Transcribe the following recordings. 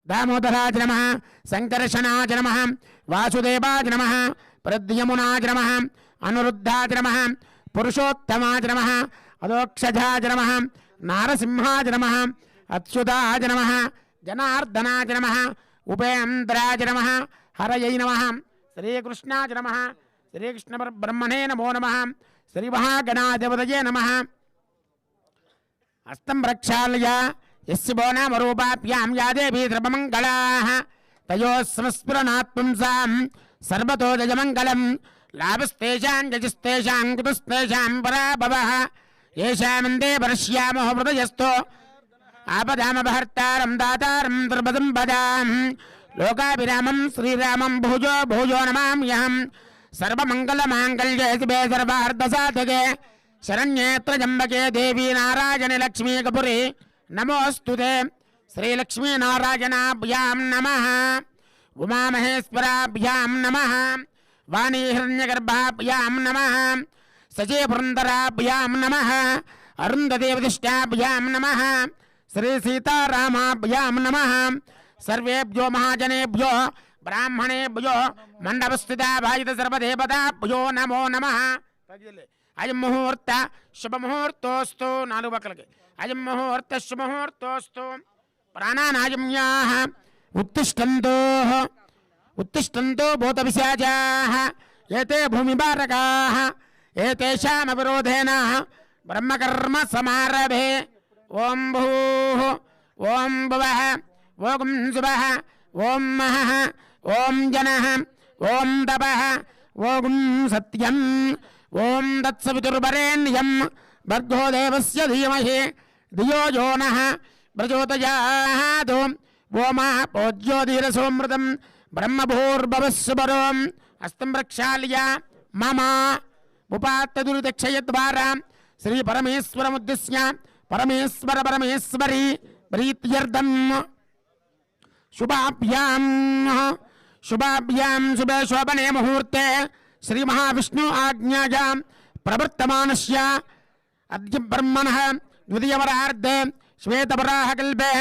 दामोदराज नमः संकर्षणाज नमः वासुदेवाज नमः प्रद्युम्नाज नमः अनुरुद्धाज नमः पुरुषोत्तमाज नमः अलोक्षजाज नमः नारसिंहाज नमः अच्युताज नमः जनार्दनाज नमः उपेन्द्राज नमः हरयै नमः श्रीकृष्णाज नमः श्रीकृष्ण ब्रह्मणे नमो नमः श्रीमहागणाधिपतये नमः हस्तं प्रक्षाल्य यस्य वो नाम रूपाभ्यां या देवी सर्वमङ्गलाः तयोः संस्फुरणात् पुंसां सर्वतो जयमङ्गलं लाभस्तेषां यजस्तेषां कुतस्तेषां पराभवः येषामन्दे परश्यामो हृदयस्थो आपदामपहर्तारं दातारं सर्वसम्पदां लोकाभिरामं श्रीरामं भुजो भुजो नमाम्यहं सर्वमङ्गलमाङ्गल्ये शिवे सर्वार्थसाधके शरण्ये त्र्यम्बके देवी नारायणे लक्ष्मी कपुरे नमोस्तुते श्रीलक्ष्मी नारायणाभ्यां नमः उमामहेश्वराभ्यां नमः वाणी हिरण्यगर्भाभ्यां नमः सचेपुरन्दराभ्यां नमः अरुन्धदेवदिष्टाभ्यां नमः श्री सीतारामाभ्यां नमः सर्वेभ्यो महाजनेभ्यो ब्राह्मणेभ्यो मंडपस्थिता भाजित सर्वदेवताभ्यो नमो नमः। अयं मुहूर्त शुभमुहूर्तोस्तु नालुगु पक्कलकी अयं मुहूर्त शुभमुहूर्तोस्तु प्राणानायम्याः उत्तिष्ठन्तु उत्तिष्ठन्तु भूतपिशाचाः एते भूमिभारकाः एतेषाम् अविरोधेन ब्रह्मकर्म समारभे ओं भूः ओं भुवः ओं शुभः ओं महः ओं जनः ओं तपः ओं सत्यम् ओं तत्सवितुर्वरेण्यं भर्गो देवस्य धीमहि धियो यो नः प्रचोदयात् ओमा पूज्योतिरसोमृतं ब्रह्मभूर्भवस्वरोम् हस्तं प्रक्षाल्य मम उपात्तदुरितक्षयद्वारा श्री परमेश्वरमुद्दिश्य परमेश्वर परमेश्वरी प्रीत्यर्थं शुभाभ्यां शुभे शोभने मुहूर्ते श्री महाविष्णु आज्ञायां प्रवर्तमानस्य अद्य ब्रह्मणः द्वितीयवरार्धे श्वेतवराहकल्पे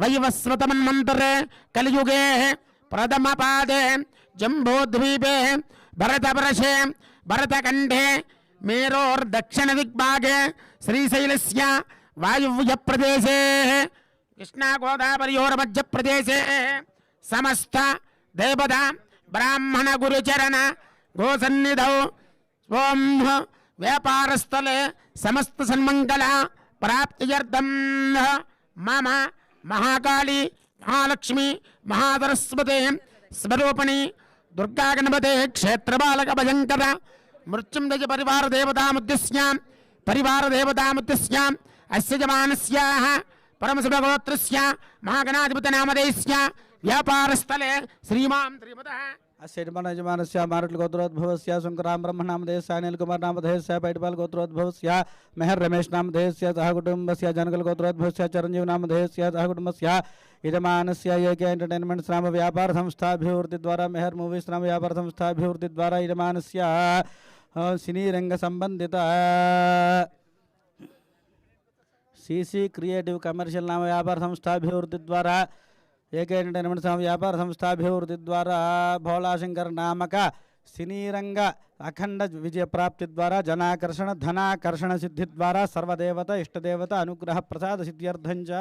वैवस्वतमन्वन्तरे कलियुगे प्रथमपादे जम्बूद्वीपे भरतवर्षे भरतखण्डे मेरोर्दक्षिणदिग्भागे श्रीशैलस्य वायुव्यप्रदेशे कृष्णागोदावरयोर्मध्यप्रदेशे समस्त देवता ब्राह्मण गुरुचरण गोसन्निधौ स्वं व्यापारस्थले समस्त सन्मंगल प्राप्त्यर्थं मम महाकाली महालक्ष्मी महासरस्वती स्वरूपिणी दुर्गा गणपते क्षेत्रपालक भयंकर मृत्युंजय परिवार देवतामुद्दिश्य अस्य जमानस्याः परमशिवगोत्रस्य महागणाधिपति नामधेयस्य व्यापारस्थले श्रीमान् श्रीमतः अस्य यजमानस्य मारुट्ल गोत्रोद्भवस्य शंकराम ब्रह्मनामधेयस्य अनिल कुमार नामधेयस्य पैटपाल गोत्रोद्भवस्य मेहर रमेश नामधेयस्य सह कुटुंबस्य जनकल गोत्रोद्भवस्य चिरंजीव नामधेयस्य सह कुटुंबस्य यजमानस्य एके एंटरटेनमेंट्स नाम व्यापार संस्थाभिवृद्धि द्वारा मेहर मूवीज नाम व्यापार संस्थाभिवृद्धि द्वारा यजमानस्य सिनी रंग संबंधित सीसी क्रिएटिव कमर्शियल नाम व्यापार संस्थाभिवृद्धि द्वारा एक एंटरटेनमेंट्स नाम व्यापार संस्थाभिवृद्धि द्वारा भोलाशंकर नामक सिनीरंग अखंड विजय प्राप्ति द्वारा जनाकर्षण धनाकर्षण सिद्धि द्वारा सर्वदेवता इष्टदेवता अनुग्रह प्रसाद सिद्ध्यर्थं च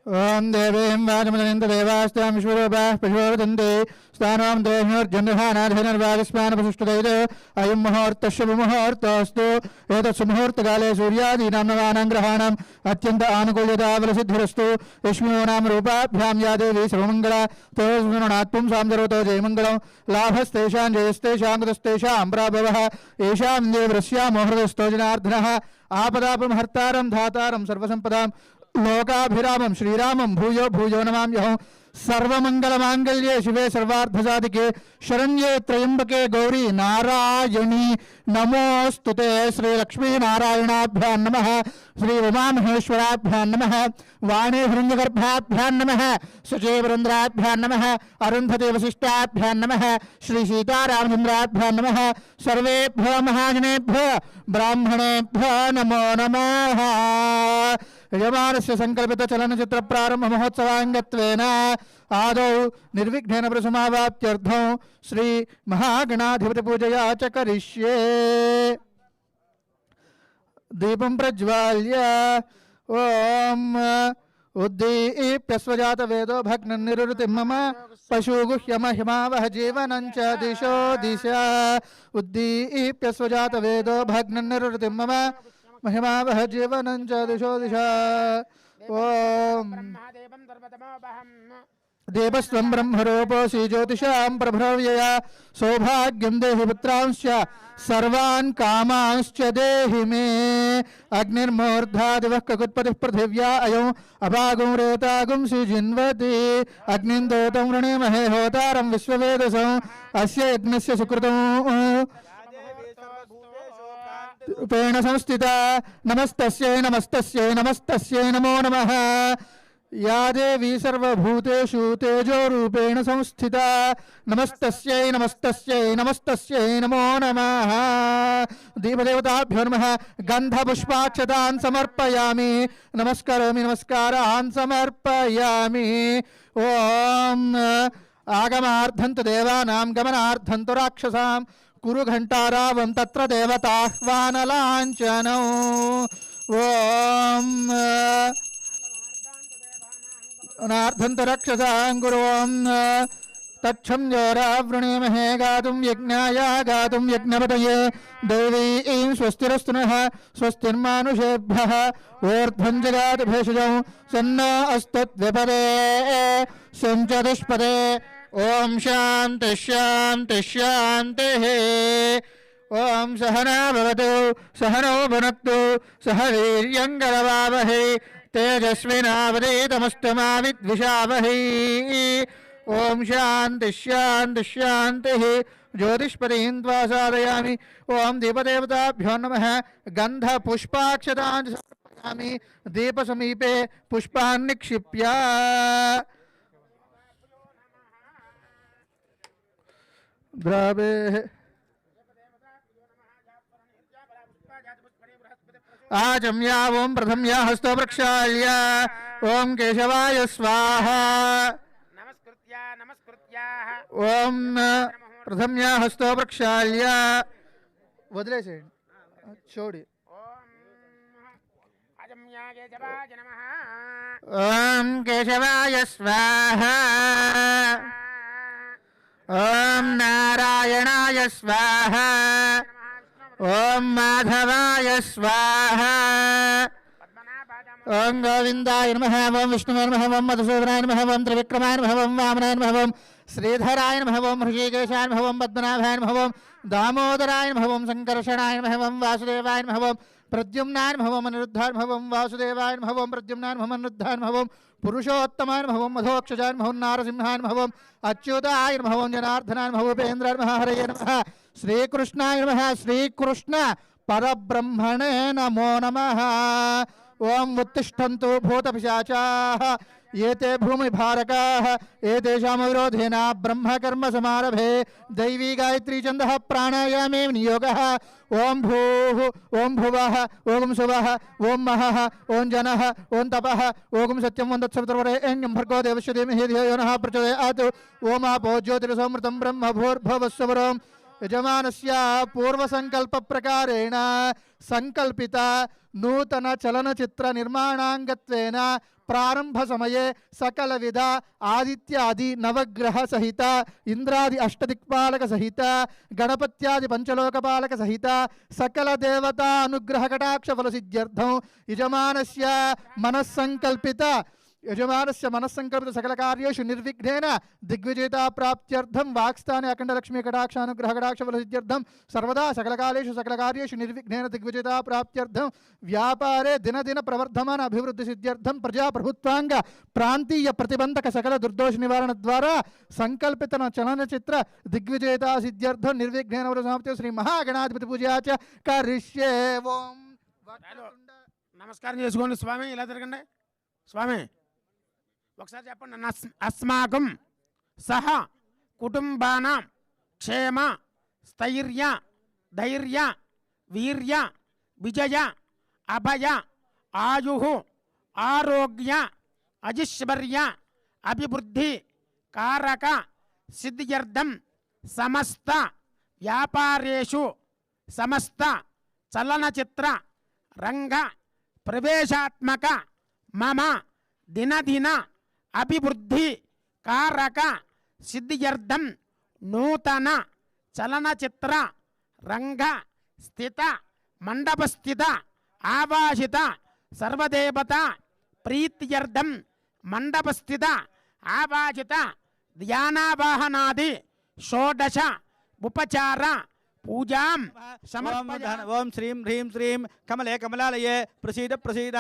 ओम देवीं वाचमदनिन्द देवास्तां विश्वरूपाः पशुवदन्ते स्थानां देहनिर्जन्यहानाधेनर्वागस्मानपसुष्टदैर अयं मुहूर्तः शुभमुहूर्तोऽस्तु एतत् सुमुहूर्तकाले सूर्यादीनां नवानां ग्रहाणाम् अत्यन्त आनुकूल्यता बलसिद्धिरस्तु यस्मिनो नाम रूपाभ्यां या देवी सर्वमङ्गला तयोस्मिन्नात् पुंसां सर्वतो जयमङ्गलं लाभस्तेषां जयस्तेषां कृतस्तेषां प्राभवः येषां देवरस्यामो हृदयस्थो जनार्दनः आपदापमहर्तारं धातारं सर्वसम्पदां लोकाभिरामं श्रीरामं भूयो भूयो नमाम्यहं सर्वमंगलमांगल्ये शिवे सर्वार्थसाधिके शरण्ये त्र्यंबके गौरी नारायणी नमोस्तुते श्री लक्ष्मी नारायणाभ्यां नमः श्री उमामहेश्वराभ्यां नमः वाणी हिरण्यगर्भाभ्यां नमः सचेवरेन्द्राभ्यां नमः अरुन्धति वसिष्ठाभ्यां नमः श्री सीतारामचन्द्राभ्यां नमः सर्वेभ्यो महाजनेभ्यो ब्राह्मणेभ्यो नमो नमः यजमानस्य संकल्पित चलनचित्र प्रारंभ महोत्सवांगत्वेन आदौ निर्विघ्नेन प्रसमावाप्त्यर्थं श्री महागणाधिपति पूजया च करिष्ये। दीपं प्रज्वाल्य ओम उद्दीप्यस्वजात वेदो भग्ननिरुतिं मम पशुगुह्यमहिमावह जीवनं च दिशो दिशा। उद्दीप्यस्वजात वेदो भग्ननिरुतिं मम महिमावह जीवनं च दिशो दिशा। ओम देवस्वं ब्रह्मरूपोऽसि ज्योतिषां प्रभृव्यया सौभाग्यं देहि पुत्रांश्च सर्वान् कामांश्च देहि मे। अग्निर्मूर्धादिवः ककुत्पतिः पृथिव्या अयम् अभागुं रेतागुं सिजिन्वति। अग्निं दोतं वृणीमहे होतारं विश्ववेदसं अस्य यज्ञस्य सुकृतं रूपेण संस्थिता। नमस्तस्यै नमस्तस्यै नमस्तस्यै नमो नमः। या देवी सर्वभूतेषु तेजोरूपेण संस्थिता नमस्तस्यै नमस्तस्यै नमस्तस्यै नमो नमः। दीपदेवताभ्यो नमः। गन्धपुष्पाक्षतान् समर्पयामि नमस्करोमि नमस्कारान् समर्पयामि। ओम आगमार्थं तु देवानां गमनार्थं तु राक्षसां कुरु घण्टारावं तत्र देवताह्वानलाञ्छनौ। ओम अनार्थं तु रक्षसां गुरुं तच्छं जोरावृणीमहे गातुं यज्ञाय गातुं यज्ञपतये। देवीं स्वस्तिरस्तु नः स्वस्तिर्मानुषेभ्यः ऊर्ध्वं जगात् भेषजं सन्नो अस्तुद्विपदे सञ्चतुष्पदे। ओम शान्तिः शान्तिः शान्तिः। ओम सहना भवतु सहनौ भुनक्तु सह वीर्यं करवावहै तेजस्विनावधीतमस्तु मा विद्विषावहै। ओम शान्तिः शान्तिः शान्तिः। ज्योतिष्पदीं त्वा साधयामि। ओम दीपदेवताभ्यो नमः। गन्धपुष्पाक्षतान् समर्पयामि। दीपसमीपे पुष्पान् निक्षिप्य द्रावे आचम्या ओम प्रथम्या हस्तो प्रक्षाल्य ओम केशवाय स्वाहा। ओम प्रथम्या हस्तो प्रक्षाल्य वदिलेसे छोड़ी। ओम केशवाय स्वाहा। ओम नारायणाय स्वाहा। ओम माधवाय स्वाहा। ओम गोविंदाय नमः। ओम विष्णुवे नमः। ओम मधुसूदनाय नमः। ओम त्रिविक्रमाय नमः। ओम वामनाय नमः। ओम श्रीधराय नमः। ओम ऋषिकेशाय नमः। ओम पद्मनाभाय नमः। ओम दामोदराय नमः। ओम संकर्षणाय नमः। ओम वासुदेवाय नमः। ओम प्रद्युम्नाय नमः। ओम अनिरुद्धाय नमः। ओम वासुदेवाय नमः। ओम प्रद्युम्नाय नमः। अनिरुद्धाय नमः। ओम पुरुषोत्तमाय नमः। ओम मधोक्षजाय नमः। ओम नारसिंहाय नमः। ओम अच्युताय नमः। ओम जनार्दनाय नमः। उपेन्द्राय नमः। हरये नमः। श्रीकृष्णाय नमः। श्रीकृष्ण परब्रह्मणे नमो नमः। ओम उत्तिष्ठन्तु भूतपिशाचाः ये ते भूमिभारकाः एतेषां विरोधेन ब्रह्मकर्म समारभे दैवी गायत्री छन्दः प्राणायामे नियोगः। ओम भूः ओम भुवः ओम सुवः ओम महः ओम जनः ओम तपः ओम सत्यं ओम तत्सवितुर्वरेण्यं भर्गो देवस्य धीमहि धियो यो नः प्रचोदयात्। ओम आपो ज्योतिरसमृतं ब्रह्म भूर्भुवस्सुवरों। यजमानस्य पूर्वसंकल्प प्रकारेण संकल्पित नूतन चलनचित्र निर्माणांगत्वेन प्रारंभ समये सकल विध आदित्यादि नवग्रह सहित इंद्रादि अष्टदिक्पालक सहित गणपत्यादि पंचलोकपालक सहित सकल देवता अनुग्रह कटाक्ष फल सिद्ध्यर्थं यजमानस्य मनस्संकल्पित सकल कार्येषु निर्विघ्नेन दिग्विजयता प्राप्त्यर्थं वाक्स्थाने अखंड लक्ष्मी कटाक्ष अनुग्रह कटाक्ष फल सिद्ध्यर्थं सर्वदा सकल कालेषु सकल कार्येषु निर्विघ्नेन दिग्विजयता प्राप्त्यर्थं व्यापारे दिन दिन प्रवर्धमान अभिवृद्धि सिद्ध्यर्थं प्रजा प्रभुत्वांग प्रांतीय प्रतिबंधक सकल दुर्दोष निवारण द्वारा संकल्पित चलनचित्र दिग्विजयता सिद्ध्यर्थं निर्विघ्नेन समाप्ति श्री महागणाधिपति पूजा च करिष्ये। ओम నమస్కారం చేసుకోండి స్వామి. ఇలా తిరగండి స్వామి. ఒకసారి చెప్పండి. అస్మాకం సహ కుటుంబానాం క్షేమ స్థైర్య ధైర్య వీర్య విజయ అభయ ఆయు ఆరోగ్య అజిశ్వర్య అభివృద్ధి కారక సిద్ధ్యర్థం సమస్త వ్యాపారేషు సమస్త చలనచిత్ర రంగ ప్రవేశాత్మక మమ దినదిన అభివృద్ధి కారక సిద్ధ్యర్థం నూతన చలనచిత్ర రంగ స్థిత మండపస్థిత ఆవాసిత సర్వదేవత ప్రీత్యర్థం మండపస్థిత ఆవాసిత ధ్యానావాహనాది షోడశ ఉపచార పూజాం సమర్పయామి. ఓం శ్రీం హ్రీం శ్రీం కమలే కమలాలయే ప్రసీద ప్రసీద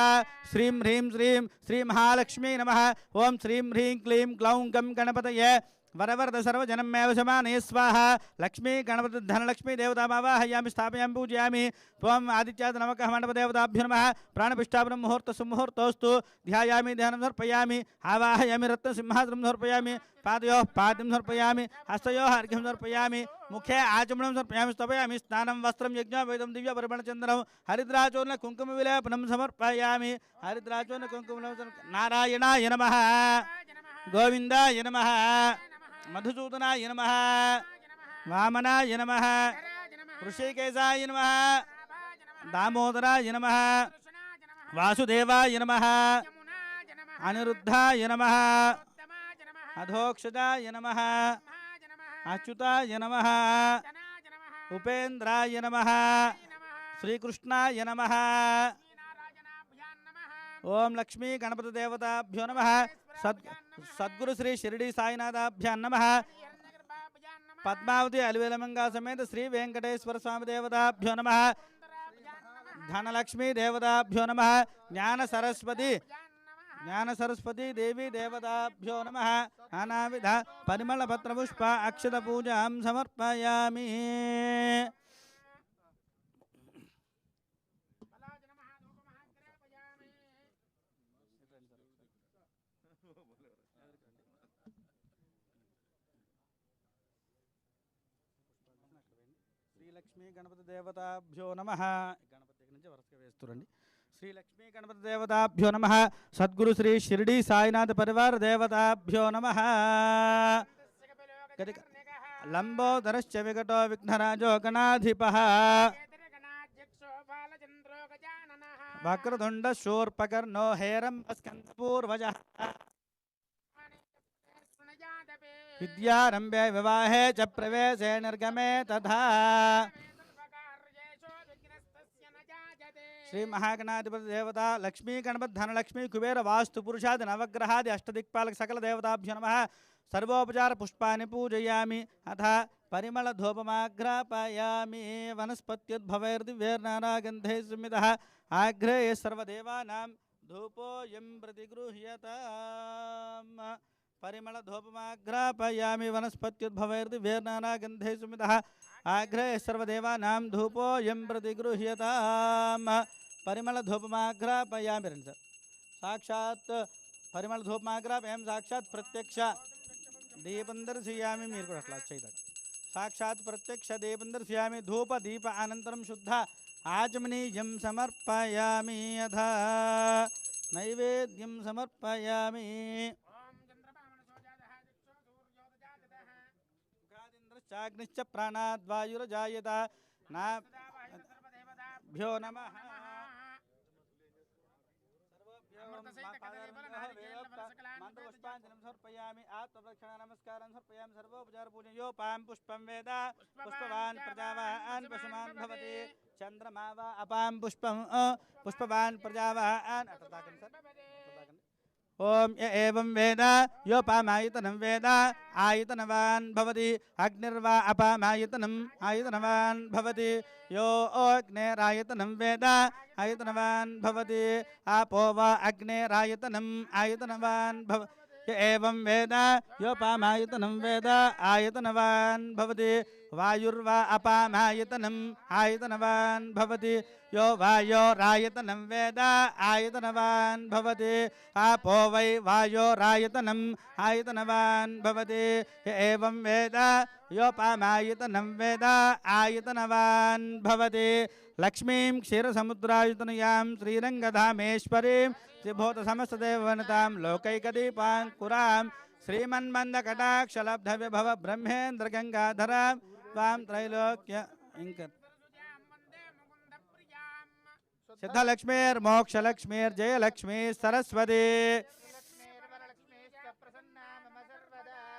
శ్రీం హ్రీం శ్రీం శ్రీ మహాలక్ష్మీ నమః. ఓం శ్రీం హ్రీం క్లీం గ్లౌం గం గణపతయే వరవరద సర్వజనమేవ సమానే స్వాహ. లక్ష్మీ గణపతి ధనలక్ష్మీ దేవతామావాహయామి స్థాపయామి పూజయామి. త్వం ఆదిత్యాద నమః మండపదేవతాభ్యో నమః. ప్రాణపిష్టాపనం ముహూర్త సుముహూర్తోస్తు ధ్యాయామి ధ్యానం సమర్పయామి. ఆవాహయామి రత్నసింహాసనం సమర్పయామి. పాదయోః పాద్యం సమర్పయామి. హస్తయోః అర్ఘ్యం సమర్పయామి. ముఖే ఆచమనం సమర్పయామి. స్థాపయామి స్నానం వస్త్రం యజ్ఞోపేతం దివ్య పరిమళచందనం హరిద్రాచూర్ణ కుంకుమ విలేపనం సమర్పయామి. హరిద్రాచూర్ణ కుంకుమ నారాయణాయ నమః. గోవిందాయ నమః. మధుసూదనాయ నమః. వామనాయ నమః. ఋషికేశాయ నమః. దామోదరాయ నమః. వాసుదేవాయ నమః. అనిరుద్ధాయ నమః. అధోక్షజాయ నమః. అచ్యుతాయ నమః. ఉపేంద్రాయ నమః. శ్రీకృష్ణాయ నమః. ఓం లక్ష్మీ గణపతి దేవతాభ్యో నమః. సద్గురు శ్రీ షిరిడి సాయినాథాభ్యాం నమః. పద్మావతి అలివేలమంగా సమేత శ్రీ వెంకటేశ్వర స్వామి దేవతాభ్యో నమః. ధనలక్ష్మీ దేవతాభ్యో నమః. జ్ఞాన సరస్వతి దేవి దేవతాభ్యో నమః. నానావిధ పరిమళ పత్ర పుష్ప అక్షత పూజాం సమర్పయామి. శ్రీలక్ష్మీ గణపతి దేవతాభ్యో నమః. గణపతి దగ్గర నుంచి వరుసగా వేస్తురండి. శ్రీలక్ష్మీ గణపతి దేవతాభ్యో నమః. సద్గురు శ్రీ షిరిడి సాయినాథ పరివార దేవతాభ్యో నమః. లంబోదరశ్చ వికటో విఘ్నరాజో గణాధిపః. వక్రతుండ శూర్పకర్ణో హేరంబ స్కందపూర్వజః. విద్యారంభే వివాహే చ ప్రవేశే నిర్గమే తథా. శ్రీ మహాగణాధిపతి దేవత లక్ష్మీ గణపతి ధనలక్ష్మీ కుబేర వాస్తు పురుషాది నవగ్రహాది అష్టదిక్పాలక సకల దేవతాభ్యో నమః. సర్వోపచార పుష్పాన్ని పూజయామి. అథ పరిమళ ధూపమాఘ్రాపయామి. వనస్పత్యుద్భవైర్దివ్యైర్నానాగంధైః సంయుతః ఆఘ్రే సర్వదేవానాం ధూపోయం ప్రతిగృహ్యతాం. పరిమళ ధూపమాఘ్రాపయామి. వనస్పత్యుద్భవైర్దివ్యైర్నానాగంధైః సంయుతః ఆఘ్రే సర్వదేవానాం ధూపోయం ప్రతిగృహ్యతాం. పరిమళ ధూపమాఘ్రాపయామి. రండి సార్. సాక్షాత్ పరిమళ ధూపమాఘ్రాపయామి. సాక్షాత్ ప్రత్యక్ష దీపం దర్శయామి. మీరు కూడా అట్లా చేయదాం. సాక్షాత్ ప్రత్యక్ష దీపం దర్శయామి. ధూప దీప అనంతరం శుద్ధ ఆచమనీయం సమర్పయామి. యథా నైవేద్యం సమర్పయామి. చాగ్నిశ్చ ప్రాణాద్వాయురజాయత నాభ్యో నమః. మంత్రపుష్పాంజలిం సమర్పయామి. ఆత్మరక్షణ నమస్కారం సమర్పయామి. సర్వోపచార పూజయోపాం పుష్పం వేద పుష్పవాన్ ప్రజావాన్ పశుమాన్ భవతి. చంద్రమా వా అపాం పుష్పం పుష్పవాన్ ప్రజావాన్. ఓం య ఏవం వేద యోపామాయతనం వేద ఆయతనవాన్ భవతి. అగ్నిర్వా అపామాయతనం ఆయతనవాన్ భవతి. యో అగ్నేరాయతనం వేద ఆయతనవాన్ భవతి. ఆపో వా అగ్నేరాయతనం ఆయతనవాన్ భవతి. య ఏవం వేద యోపామాయతనం వేద ఆయతనవాన్ భవతి. वायुर्वा अपामायतनम् आयतनवान् भवति यो वायोरायतनं वेद आयतनवान् भवति आपो वै वायोरायतनम् आयतनवान् भवति य एवं वेद योपामायतनं वेद आयतनवान् भवति लक्ष्मीं क्षीरसमुद्रायतनयां श्रीरङ्गधामेश्वरीं त्रिभूतसमस्तदेववनितां लोकैकदीपाङ्कुरां श्रीमन्मन्दकटाक्षलब्धविभव ब्रह्मेन्द्रगङ्गाधरां त्वां त्रैलोक्य सिद्धलक्ष्मीर्मोक्षलक्ष्मीर्जयलक्ष्मी सरस्वती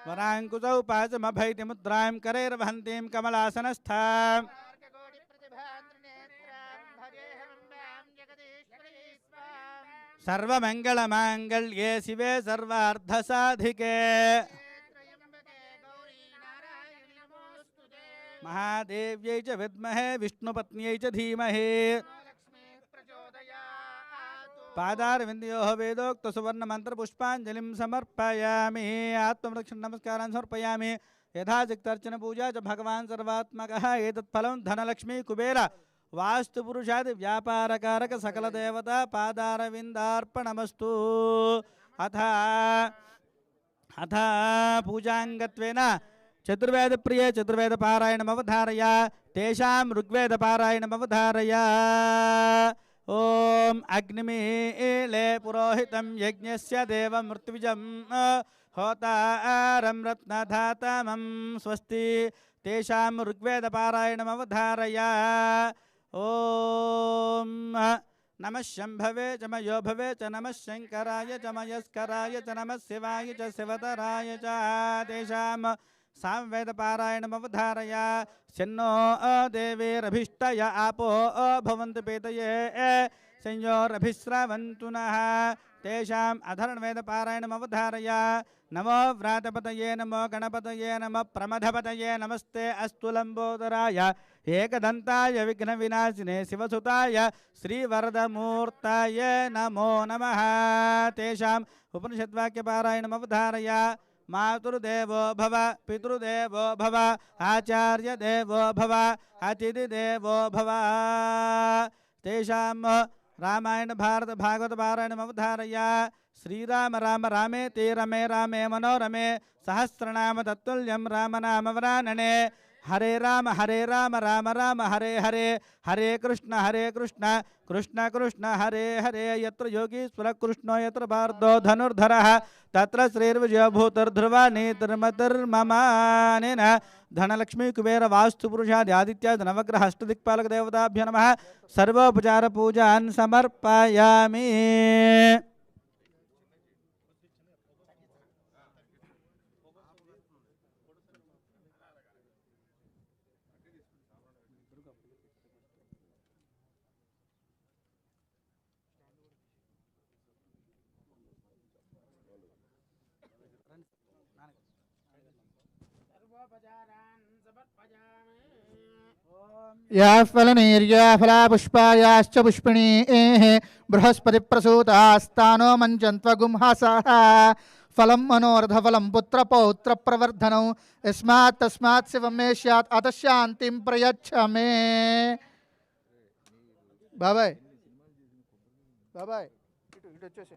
वराङ्कुशौ पाशमभैतिमुद्रां करैर्वहन्तीं कमलासनस्थाम् सर्वमङ्गलमाङ्गल्ये शिवे सर्वार्धसाधिके महादेव्यै च विद्महे विष्णुपत्न्यै च धीमहि पादारविन्दयोः वेदोक्तसुवर्णमन्त्रपुष्पाञ्जलिं समर्पयामि आत्मरक्षण नमस्कारान् समर्पयामि यथाचिक्तर्चन पूजा च भगवान् सर्वात्मकः एतत्फलं धनलक्ष्मी कुबेर वास्तुपुरुषादि व्यापारकारक सकल देवता पादारविन्दार्पणमस्तु अथ पूजाङ्गत्वेन चतुर्वेद प्रिय चतुर्वेद पारायणमवधारय तेषां ऋग्वेद पारायणमवधारय ओम अग्निमीले पुरोहितं यज्ञस्य देवमृत्युजं होतारं रत्नधातमं स्वस्ति तेषां ऋग्वेद पारायणमवधारय ओम नमः शंभवे च मयो भवे च नमः शंकराय च मयस्कराय च नमः शिवाय च शिवतराय च तेषां सामवेद पारायणमवधारय शन्नो देवीरभिष्टय आपो भवन्तु पेतये संयोरभिस्रवन्तु नः तेषाम् अधर्ववेद पारायणमवधारय नमो व्रातपतये नमो गणपतये नमः प्रमथपतये नमस्ते अस्तु लम्बोदराय एकदन्ताय विघ्नविनाशिने शिवसुताय श्रीवरदमूर्ताय नमो नमः तेषाम् उपनिषद्वाक्यपारायणमवधारय मातृदेवो भव पितृदेवो भव आचार्यदेवो भव अतिथिदेवो भव तेषां रामायण भारत भागवत पारायणमवधारय श्रीराम राम रामेति रमे रामे मनोरमे सहस्रनाम तत्तुल्यं रामनामवरानने हरे राम राम राम हरे हरे हरे कृष्ण कृष्ण कृष्ण हरे हरे यत्र योगीश्वर कृष्णो यत्र पार्थो धनुर्धरः तत्र श्रीर्विजयो भूतिर्ध्रुवा नीतिर्मतिर्ममानेन धनलक्ष्मी कुबेर वास्तुपुरुषादि आदित्यादि नवग्रह अष्टदिक्पालक देवताभ्यो नमः सर्वोपचार पूजान् समर्पयामि याः फलनीर्या फलापुष्पायाश्च पुष्पिणीः बृहस्पतिप्रसूतास्तानो मञ्चन्त्वगुंहसः फलं मनोरथफलं पुत्रपौत्रप्रवर्धनौ यस्मात् तस्मात् शिवं मे स्यात् अतः शान्तिं प्रयच्छ मे बाबाయ్ బాబాయ్ ఇటు వచ్చేసి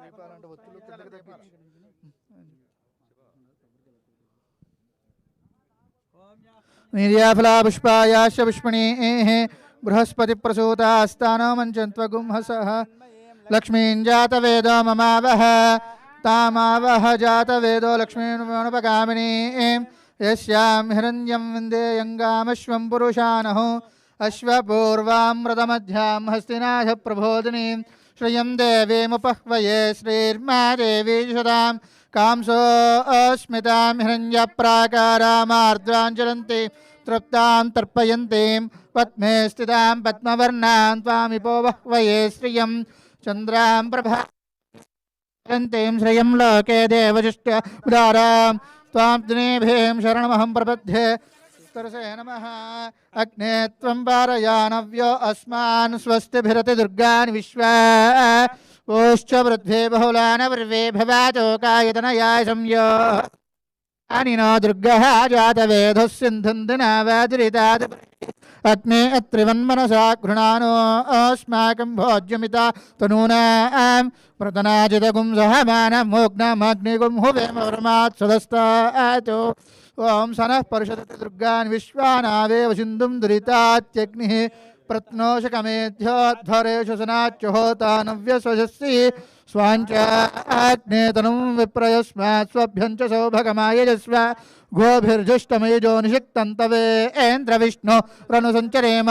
దీపాలంటే ఒత్తులు కిందకి తగ్గించి निर्याफलापुष्पायाश्च पुष्पिणीः बृहस्पतिप्रसूतास्तानो मञ्चन्त्वगुंहसः लक्ष्मीं जातवेदो ममावह तामावह जातवेदो लक्ष्मीनुपगामिनीं यस्यां हिरण्यं विन्देयङ्गामश्वं पुरुषानहो अश्वपूर्वामृतमध्यां हस्तिनाथ प्रबोधिनीं श्रियं देवीमुपह्वये श्रीर्मा देवी शतां कांसो अस्मितां हिरण्यप्राकारामार्द्राञ्जलन्ति तृप्तां तर्पयन्तीं पद्मे स्थितां पद्मवर्णां त्वामिपो वह्वये श्रियं चन्द्रां प्रभान्तीं श्रियं लोके देवजुष्टुदारां त्वां दिनेभिं शरणमहं प्रपद्ये तरसे नमः अग्ने त्वं पारयानव्यो अस्मान् स्वस्तिभिरति दुर्गानि विश्वा ओश्च वृद्धे बहुलान वृवे भवातोकायतनयाय संयो अनिनो दुर्गः जातवेधः सिन्धुन्दिनावादिरितात् अग्ने अत्रिवन्मनसा घृणानो अस्माकं भोज्यमिता तनूनां प्रतनाजितगुं सहमानमोग्नमग्निगुं हुवेमवर्मात् सदस्तातो ॐ सनः परिषदति दुर्गान् विश्वानावेव सिन्धुं दुरितात्यग्निः प्रत्नोषकमेध्योद्धरेषु सनाच्युहोतानव्यस्वजस्ति स्वाञ्च आग्नेतनुं विप्रयस्मात् स्वभ्यं च सौभगमायजस्व गोभिर्जुष्टमेजो निषिक्तन्तवे ऐन्द्रविष्णो रनुसञ्चरेम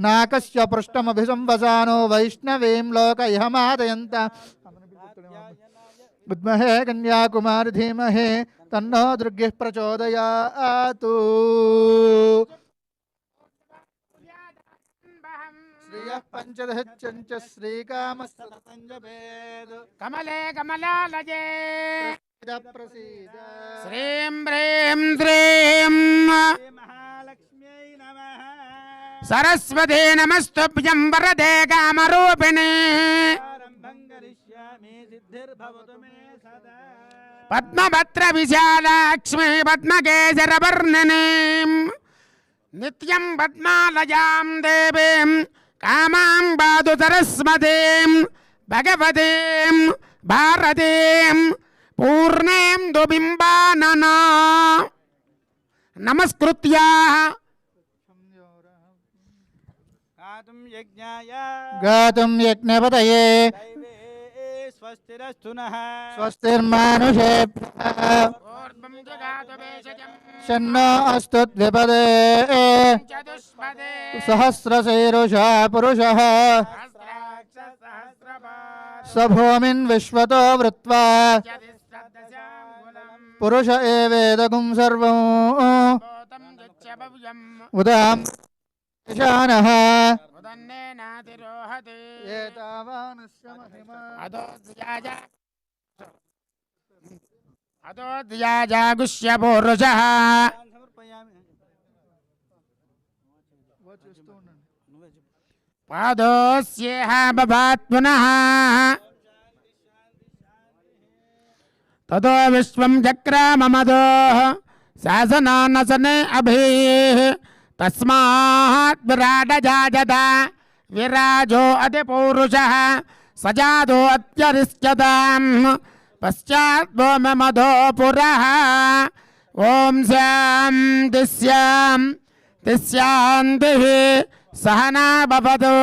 नाकस्य पृष्ठमभिसंवसानो वैष्णवीं लोकयहमादयन्त विद्महे कन्याकुमारी धीमहि तन्नो दुर्गिः प्रचोदयातु श्रियः पञ्चदशञ्च श्रीकामस्ततञ्जपेद कमले कमलालये प्रसीद श्रीं ह्रीं श्रीं महालक्ष्म्यै नमः सरस्वती नमस्तुभ्यं वरदे कामरूपिणी आरम्भं करिष्यामि सिद्धिर्भवतु मे सदा पद्मभद्र विशालाक्ष्मी पद्मकेसरवर्णनीं नित्यं पद्मालयां देवीं कामां पातु सरस्वतीं भगवतीं भारतीं पूर्णें दुबिम्बानना नमस्कृत्य गातुं यज्ञाय गातुं यज्ञपतये दैवे स्वस्तिरस्तु नः स्वस्तिर्मानुषेभ्यः शन्नो अस्तु द्विपदे चतुष्पदे सहस्रशीरुषः पुरुषः स भूमिन् विश्वतो वृत्वा पुरुष एवेदगुं सर्वं उदां ईशानः एतावानस्य महिमा अदोद्याजागुष्य पुरुषः समर्पयामि पादोस्येह बभात् पुनः ततो विश्वं चक्राममदो शासनानसने अभिः तस्मात् विराडजाजत विराजो अधिपौरुषः सजातो अत्यरिष्यताम् पश्चात् मधो पुरः ॐ शान्तिः सहना भवतु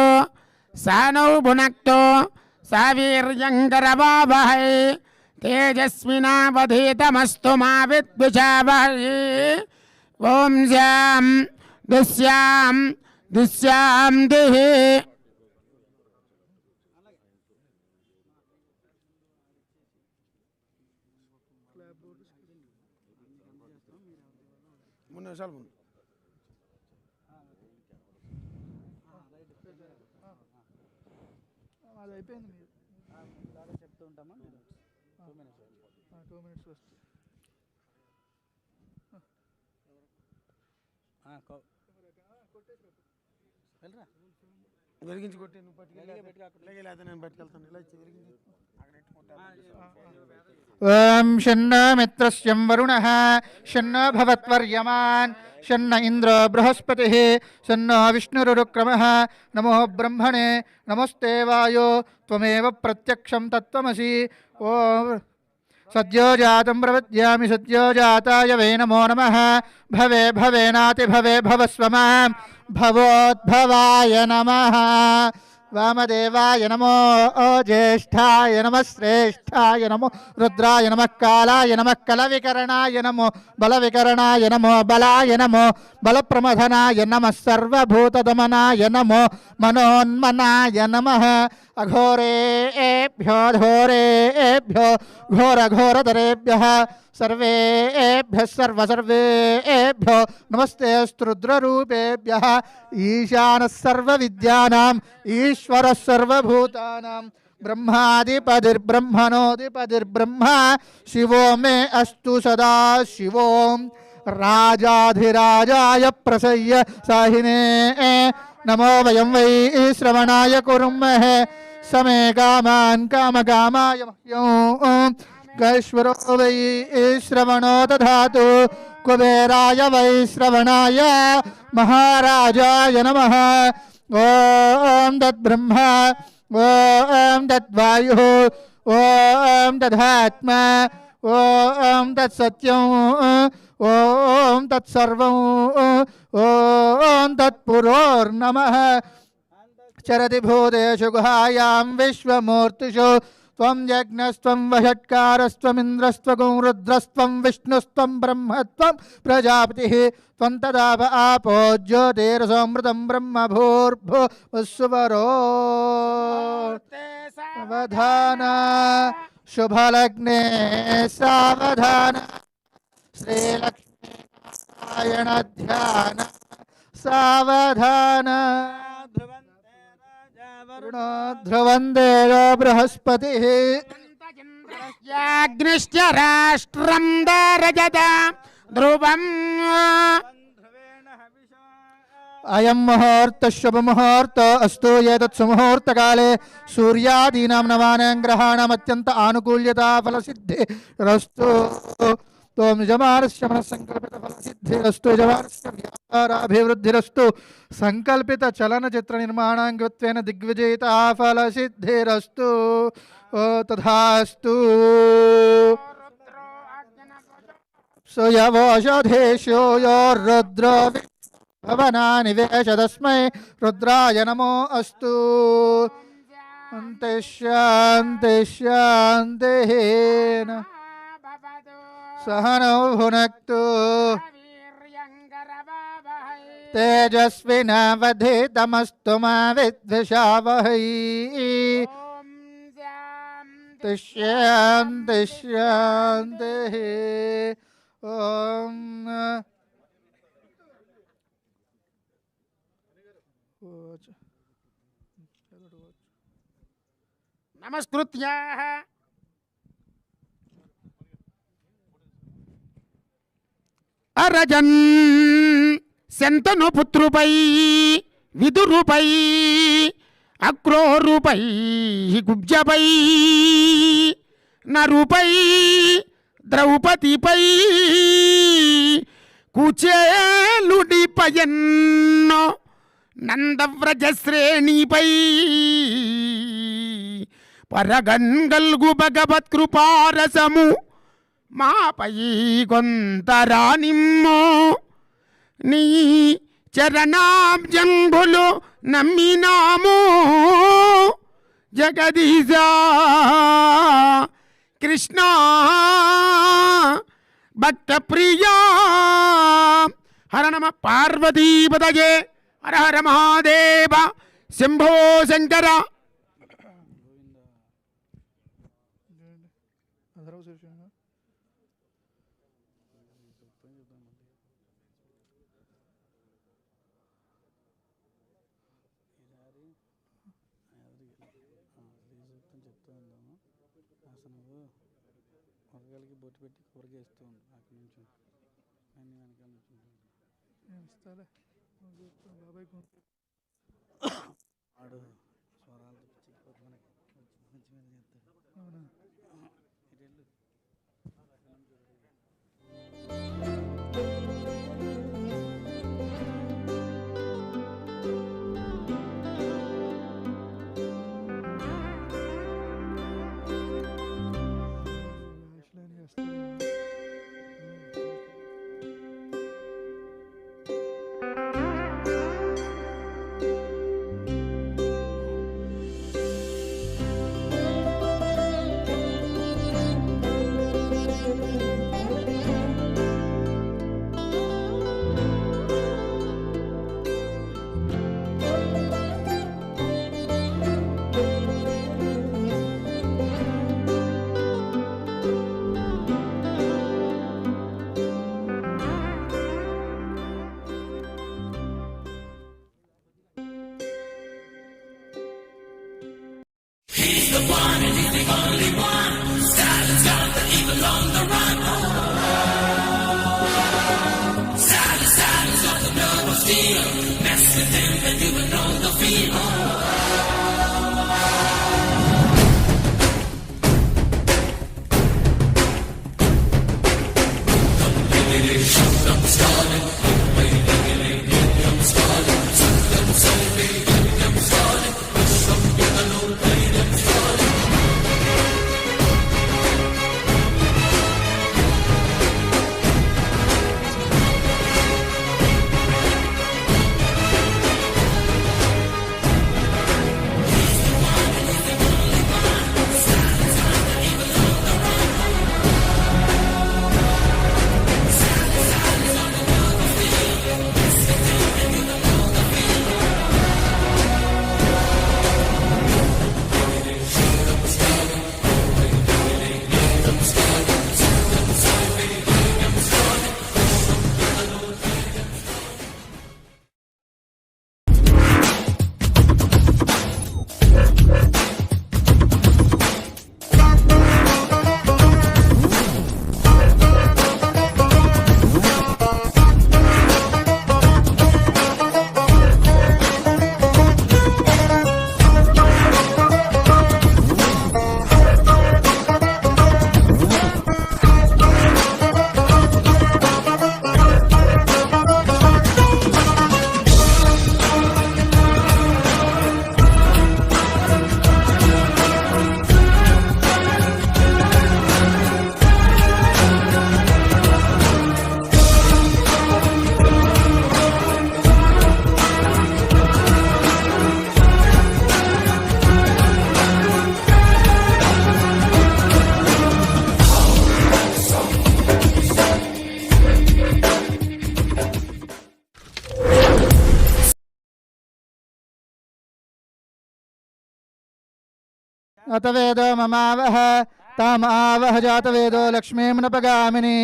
सहनौ भुनक्तु सावीर्यङ्करवावहै तेजस्विनावधीतमस्तु मा विद्विषावहै ॐ शान्तिः వెలిగించి కొట్టి నువ్వు పట్టుకెళ్ళి నేను పట్టుకెళ్తాను ఇలా ఓం షన్న మిత్రస్యం వరుణః షన్న భవత్వర్యమాన్ షన్న ఇంద్రో బృహస్పతిః షన్నో విష్ణురుక్రమః నమో బ్రహ్మణే నమస్తే వాయో త్వమేవ ప్రత్యక్షం తత్వమసి ఓం సద్యో జాతం ప్రపద్యామి సద్యో జాతాయ వై నమో నమః భవే భవేనాతి భవే భవస్వ మాం భవోద్భవాయ నమః वामदेवाय नमो ज्येष्ठाय नमः श्रेष्ठाय नमो रुद्राय नमः कालाय नमः कलविकरणाय नमो बलविकरणाय नमो बलाय नमो बलप्रमथनाय नमः सर्वभूतदमनाय नमो मनोन्मनाय नमः अघोरेभ्यो घोरेभ्यो घोरघोरतरेभ्यः सर्वेभ्यः सर्वेभ्यो नमस्ते रुद्ररूपेभ्यः ईशानः सर्वविद्यानाम् ईश्वरः सर्वभूतानां ब्रह्मादिपतिर्ब्रह्मणोऽधिपतिर्ब्रह्मा शिवो मे अस्तु सदा शिवो राजाधिराजाय प्रसह्य साहिने नमो वयं वै श्रवणाय कुर्महे समे कामान् कामकामाय मह्यं गैश्वरो वै श्रवणो दधातु कुबेराय वै श्रवणाय महाराजाय नमः। ॐ तद्ब्रह्मा ॐ तद्वायुः ॐ तदात्मा ॐ तत्सत्यं ॐ तत्सर्वं ॐ तत्पुरोर्नमः। चरति भूतेषु गुहायां विश्वमूर्तिषु त्वं यज्ञस्त्वं वषट्कारस्त्वमिन्द्रस्त्वं रुद्रस्त्वं विष्णुस्त्वं ब्रह्मत्वं प्रजापतिः त्वं तदाप आपो ज्योतिरसोऽमृतं ब्रह्म भूर्भुवस्सुवरो सावधान शुभलग्ने सावधान श्रीलक्ष्मीनारायण ध्यान सावधान ध्रुवं देवो बृहस्पतिः याग्निश्च राष्ट्रं दरजत ध्रुवम् अयं मुहूर्तः शुभमुहूर्त अस्तु। एतत् सुमुहूर्तकाले सूर्यादीनां नवानां ग्रहाणाम् अत्यन्त आनुकूल्यता फलसिद्धिरस्तु। त्वं यजमानस्य मनस्सङ्कल्पितफलसिद्धिरस्तु यजमानस्य व्यापाराभिवृद्धिरस्तु सङ्कल्पितचलनचित्रनिर्माणाङ्गत्वेन दिग्विजयिता फलसिद्धिरस्तु तथास्तु। सुयवोषधेषु यो रुद्रो भवनानि वेश तस्मै रुद्राय नमो अस्तु। शान्तिः सहनौ भुनक्तु तेजस्विनावधीतमस्तु मा विद्विषावहै। शान्तिः ॐ नमस्कृत्य అరజన్ శంతను పుత్రుపై విదురుపై అక్రోరుపై గుబ్జపై నరుపై ద్రౌపదిపై కుచేలుడిపయన్నో నందవ్రజశ్రేణిపై పరగన్గల్గు భగవత్ కృపారసము మాపై కొంతరానిమ్మో నీ చరణాబ్జంబులు నమ్మినాము జగదీశ కృష్ణ భక్త ప్రియా హర నమ పార్వతీపదయే హర హర మహాదేవ శంభో శంకర. కూరగాయలకి బొట్టు పెట్టి కూరగా వేస్తూ ఉంది అక్కడి నుంచి అన్ని వెనకాల నుంచి ఆడు స్వరాలు మంచి మీద చేస్తాడు. अतवेदो ममावह तामावह जातवेदो लक्ष्मीं नपगामिनी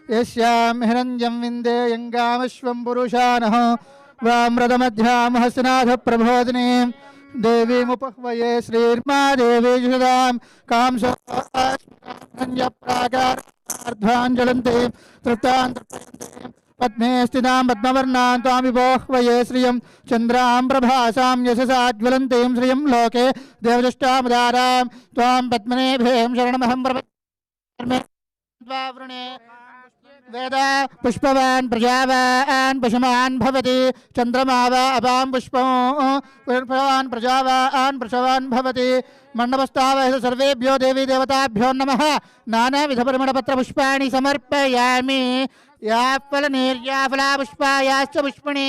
यस्यां हिरण्यं विन्दे यङ्गामश्वं पुरुषानः वामृतमध्यां हस्नाथ प्रबोधिनीं देवीमुपह्वये श्रीर्मा देवी जुषदां कांसोऽर्ध्वाञ्जलन्ते तृप्तां तृप्यन्ते पद्मे स्थितां पद्मवर्णां त्वां विपोह्वये श्रियं चन्द्रां प्रभासां यशसाज्वलन्तीं श्रियं लोके देवदुष्टामुदारां त्वां पद्मनेभें शरणमहं प्रपद्ये वेदा पुष्पवान् प्रजावान् पशुमान् भवति चन्द्रमा वा अपां पुष्पवान् प्रजावान् पशुवान् भवति मण्डपस्थावः सर्वेभ्यो देवी देवताभ्यो नमः नानाविधपरिमलपत्रपुष्पाणि समर्पयामि याफलनीर्याफलापुष्पायाश्च पुष्पिणी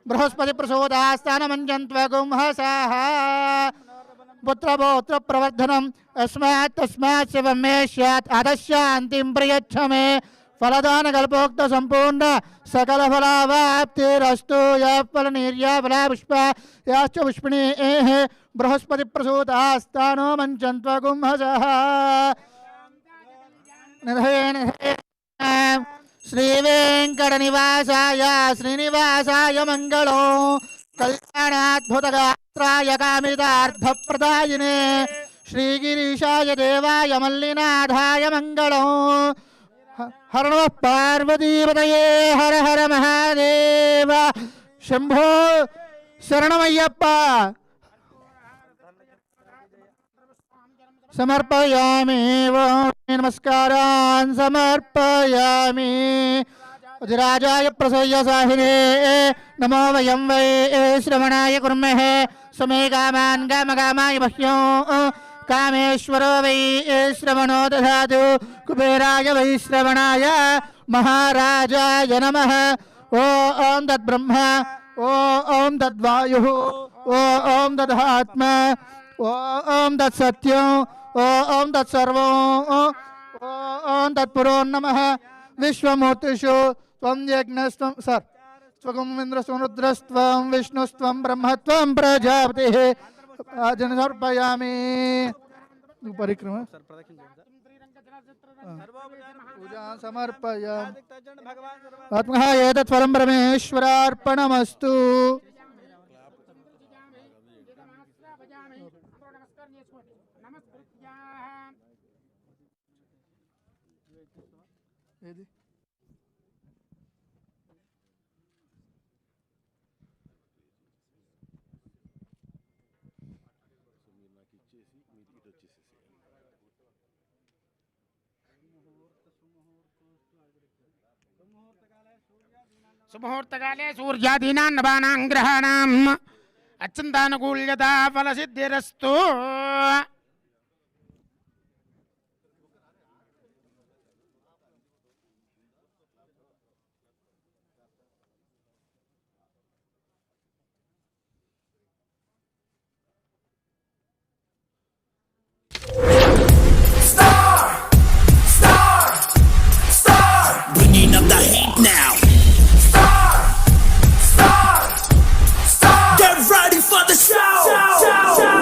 बृहस्पतिप्रसोदास्तानमञ्जन्त्वगुंहसाः पुत्रपौत्र प्रवर्धनम् अस्मात् तस्मात् शिवं मे स्यात् अधशान्तिं प्रयच्छ मे फलदानकल्पोक्त सम्पूर्ण सकलफलावाप्तिरस्तु याफलनीर्याफलापुष्पायाश्च पुष्पिणी बृहस्पतिप्रसूतास्तानो मञ्चन्त्वगुंहसः श्रीवेङ्कटनिवासाय श्रीनिवासाय मङ्गलो कल्याणाद्भुतगात्राय कामितार्थप्रदायिने श्रीगिरीशाय देवाय मल्लिनाथाय मङ्गलो हर नमः पार्वतीपतये हर हर महादेव शंभो शरणमय्यप्प समर्पयामि नमस्कारान् समर्पयामि राजाय प्रसह्य साहिने नमो वयं वै श्रवणाय कुर्महे समे कामान् कामकामाय मह्यो कामेश्वरो वै श्रवणो दधातु कुबेराय वै श्रवणाय महाराजाय नमः ॐ तद्ब्रह्म ॐ तद्वायुः ॐ तदात्मा ॐ तत्सत्यं ॐ तत्सर्वं ॐ तत्पुरो नमः विश्वमूर्तिषु त्वं यज्ञस्त्वं सर स्वगुं इन्द्रस्त्वं रुद्रस्त्वं विष्णुस्त्वं ब्रह्मत्वं प्रजापतिः आजन समर्पयामि परिक्रमा पूजा समर्पयामि आत्मः एतत् फलं परमेश्वरार्पणमस्तु సుముహూర్తకాలే సూర్యాదీనాం నవానాం గ్రహాణాం అత్యంతానుకూల్యతా ఫలసిద్ధిరస్తు. Bringing up the heat now. Get ready for the show.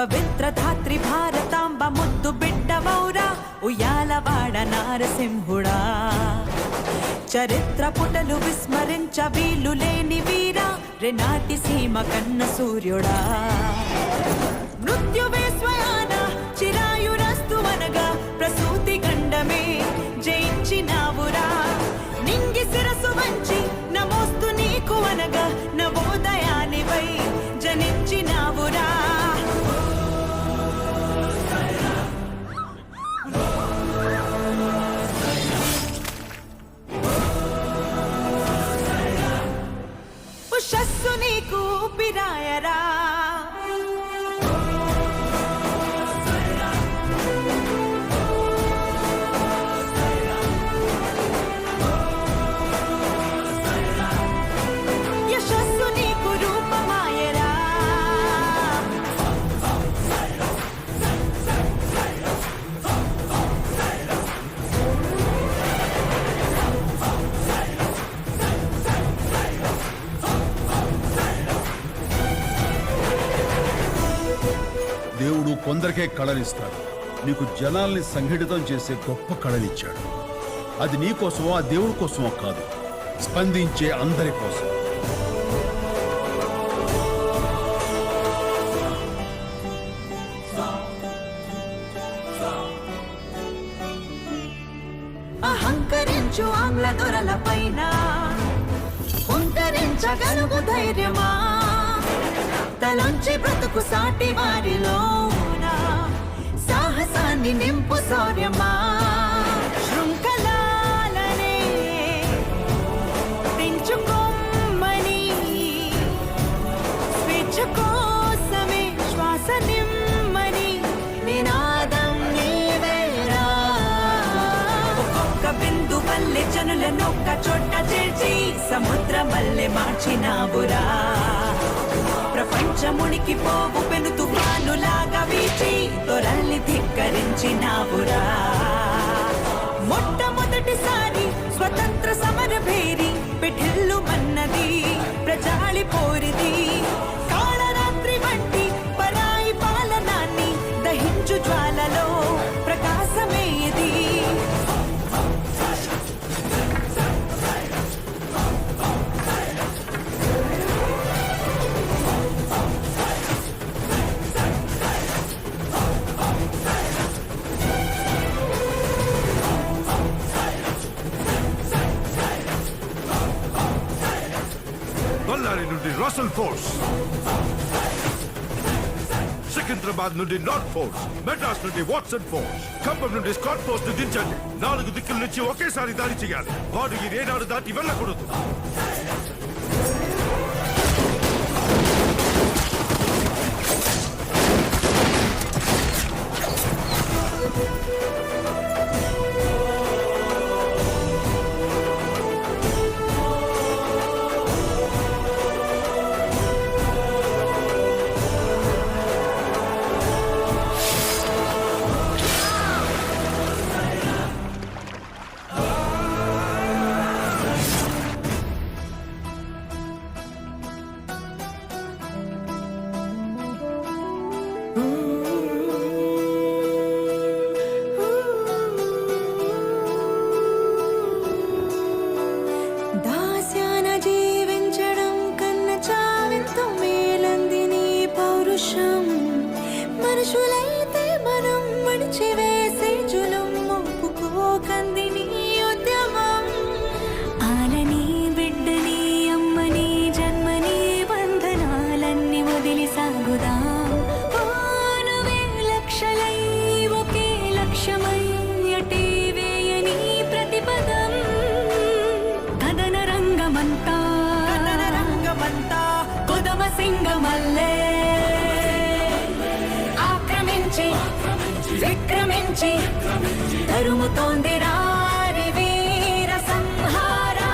పవిత్ర ధాత్రి భారతాంబ ముద్దు బిడ్డవౌరా ఉయ్యాలవాడ నారసింహుడా చరిత్ర పుటలు విస్మరించ వీలు లేని వీరా రెనాటి సీమ కన్న సూర్యుడా మృత్యువే స్వయాన చిరాయురస్తు అనగా ప్రసూతి గండమే జయించినావురా నింగి శిరసు వంచి నమోస్తు నీకు అనగా నవోదయానివై జనించినావురా ఉషస్సు నీకు పిరాయరా యశస్సు నీకు రూపమాయరా దేవుడు కొందరికే కళనిస్తాడు. నీకు జనాల్ని సంఘటితం చేసే గొప్ప కళనిచ్చాడు. అది నీ కోసమో ఆ దేవుడి కోసమో కాదు, స్పందించే అందరి కోసం. అహంకరించు ఆంగ్ల దొరల పైన ఉంకరించగలుగు ధైర్యమా తలంచి బ్రతుకు సాటి వారిలోన సాహసాన్ని నింపు శౌర్యమా శృంఖలాలనే తెంచుకోమని స్వేచ్ఛ కోసమే శ్వాస నిమ్మని నినాదం నీవేరా ఒక్కొక్క బిందు వల్లే జనులనొక్క చోట చేర్చి సముద్రం వల్లే మార్చినావురా ప్రపంచమునికి పోవు పెను తుఫానులాగా వీచి తొరల్ని ధిక్కరించినావురా మొట్టమొదటిసారి స్వతంత్ర సమర భేరి పిఠిల్లు మన్నది ప్రజాళి పోరిది కాళరాత్రి వంటి పరాయి పాలనాన్ని దహించు జ్వాలలో ప్రకాశమే ఇది బళ్ళారి నుండి రసల్ ఫోర్స్, సికింద్రాబాద్ నుండి నార్త్ ఫోర్స్, మెడ్రాస్ నుండి వాట్సన్ ఫోర్స్, ఖమ్మం నుండి స్కాట్ ఫోర్స్ ను దించండి. 4 దిక్కుల నుంచి ఒకేసారి దాడి చేయాలి. వాడు ఈ రేనాడు దాటి వెళ్ళకూడదు. దాస్యాన జీవించడం కన్న చావెంతో మేలంది నీ పౌరుషం మనుషులైతే మనం మడిచివేసే జులం ఒప్పుకోకంది నీ ఉద్యమం ఆలని బిడ్డని అమ్మని జన్మని బంధనాలన్నీ వదిలి సాగుదాం ఆనువే లక్షలై ఒకే లక్ష్యమై అటే వేయని ప్రతిపదం కదన రంగమంతా కొదమ సింగమల్లే ఆక్రమించి విక్రమించి తరుముతోంది రారి వీర సంహారా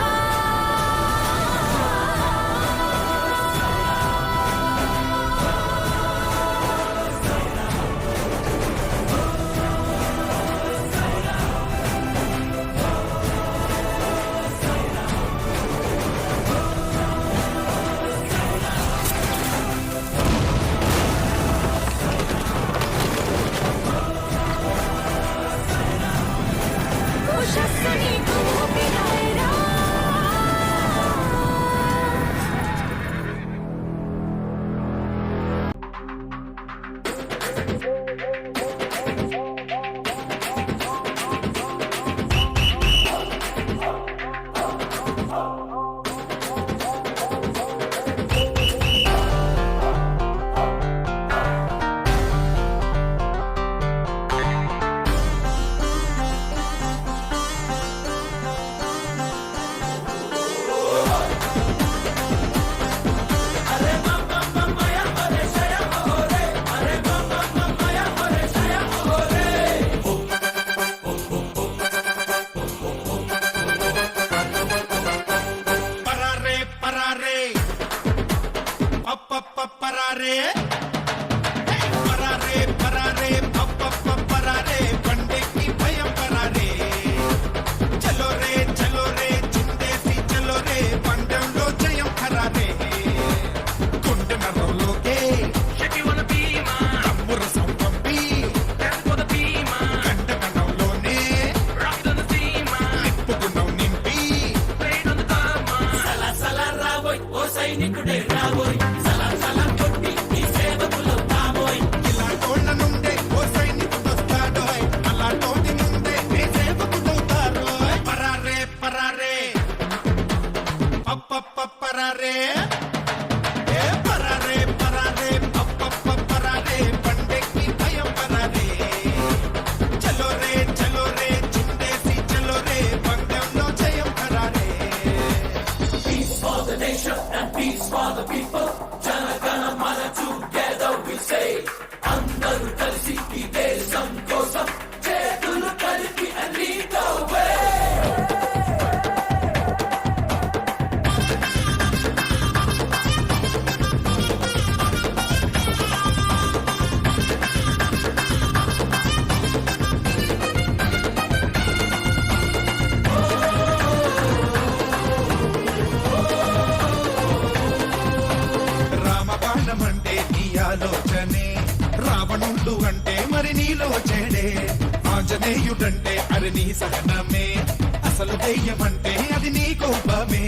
పరారే పరారే పరారే పప్ప పరారే బండెక్కి భయం పరారే చలో రే చిందేసి చలో రే పందెంలో జయం ఖరారే గుండె నరంలోకే తమ్ముర సంపంపి గంట గండంలోనే నిప్పుకున్నాం నింపి ఇలాంటోళ్ళ నుండే ఓ సైనికుడొస్తాడోయ్ అలాంటోడి నుండే నీ సేవకుడవుతారోయ్ పరారే పరారే పప్ప పరారే ఏ పరారే పరారే పప్ప పరారే బండెక్కి భయం పరారే చలో రే చిందేసి చలో రే పందెంలో జయం ఖరారే రామబాణమంటే నీ ఆలోచనే రావణుడు అంటే మరి నీలో చెడే ఆంజనేయుడంటే అది నీ సహనమే అసలు దెయ్యమంటే అది నీ కోపమే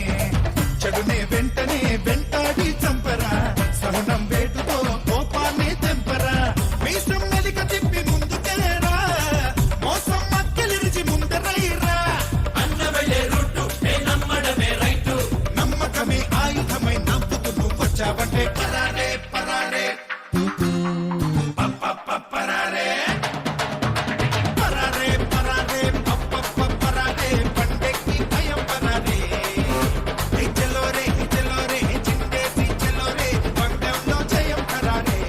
చెడునే వెంటనే వెంటాడి చంపరా సహనం వేటుతో కోపాన్ని తెంపరా మీసం మెలిక తిప్పి ముందుకెరా మోసం మక్కలిరిచి ముందరైరా నమ్మకమే ఆయుధమై నవ్వుతూ నువ్వు వచ్చావంటే పరారే పరారే పరారే పరారే పరారే పరారే పండెక్కి భయం పరారే చలో రే చిందేసి చలో రే పందెంలో జయం ఖరారే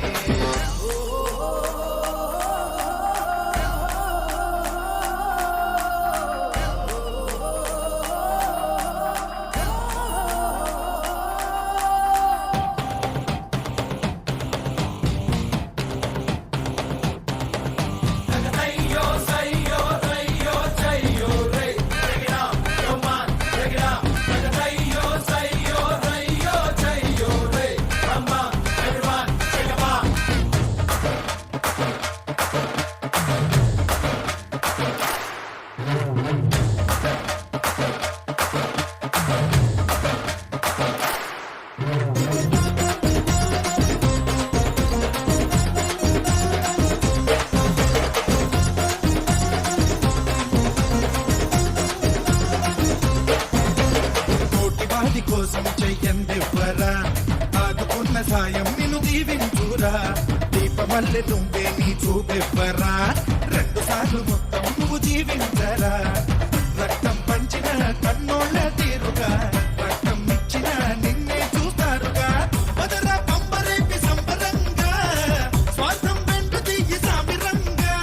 తోటివాడి కోసం చెయ్యందివ్వరా ఆదుకున్న సాయం నిన్ను దీవించురా దీపమల్లె తుంబే నీ చూపివ్వరా 2 సార్లు మొత్తం నువ్వు జీవించరా రక్తం పంచిన కన్నోళ్ళ తీరుగా రక్తం ఇచ్చిన నిన్నే చూస్తారుగా వదరా పంబరేపి సంబరంగా స్వార్థం వెంట దిగి సామిరంగా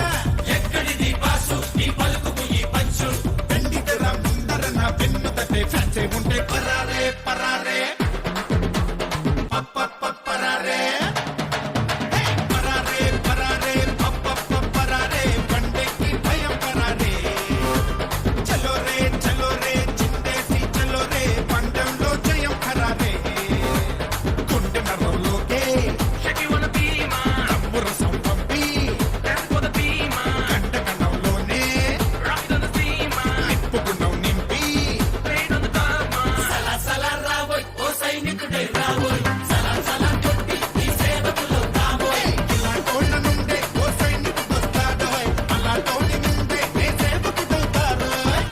ఎక్కడిది బాసు నీ పలుకుకు ఈ పంచు వెండితెర ముందర నా పెన్ను తట్టే ఫ్యాన్సే ఉంటే పరారే పరారే పరారే పరారే పరారే పరారే బండెక్కి భయం పరారే చలో రే చిందేసి చలో రే పందెంలో జయం ఖరారే గుండె నరంలోకే తమ్ముర సంపంపి గంట గండంలోనే నిప్పుకున్నాం నింపి ఇలాంటోళ్ళ నుండే ఓ సైనికుడొస్తాడోయ్ అలాంటోడి నుండే నీ సేవకుడవుతారోయ్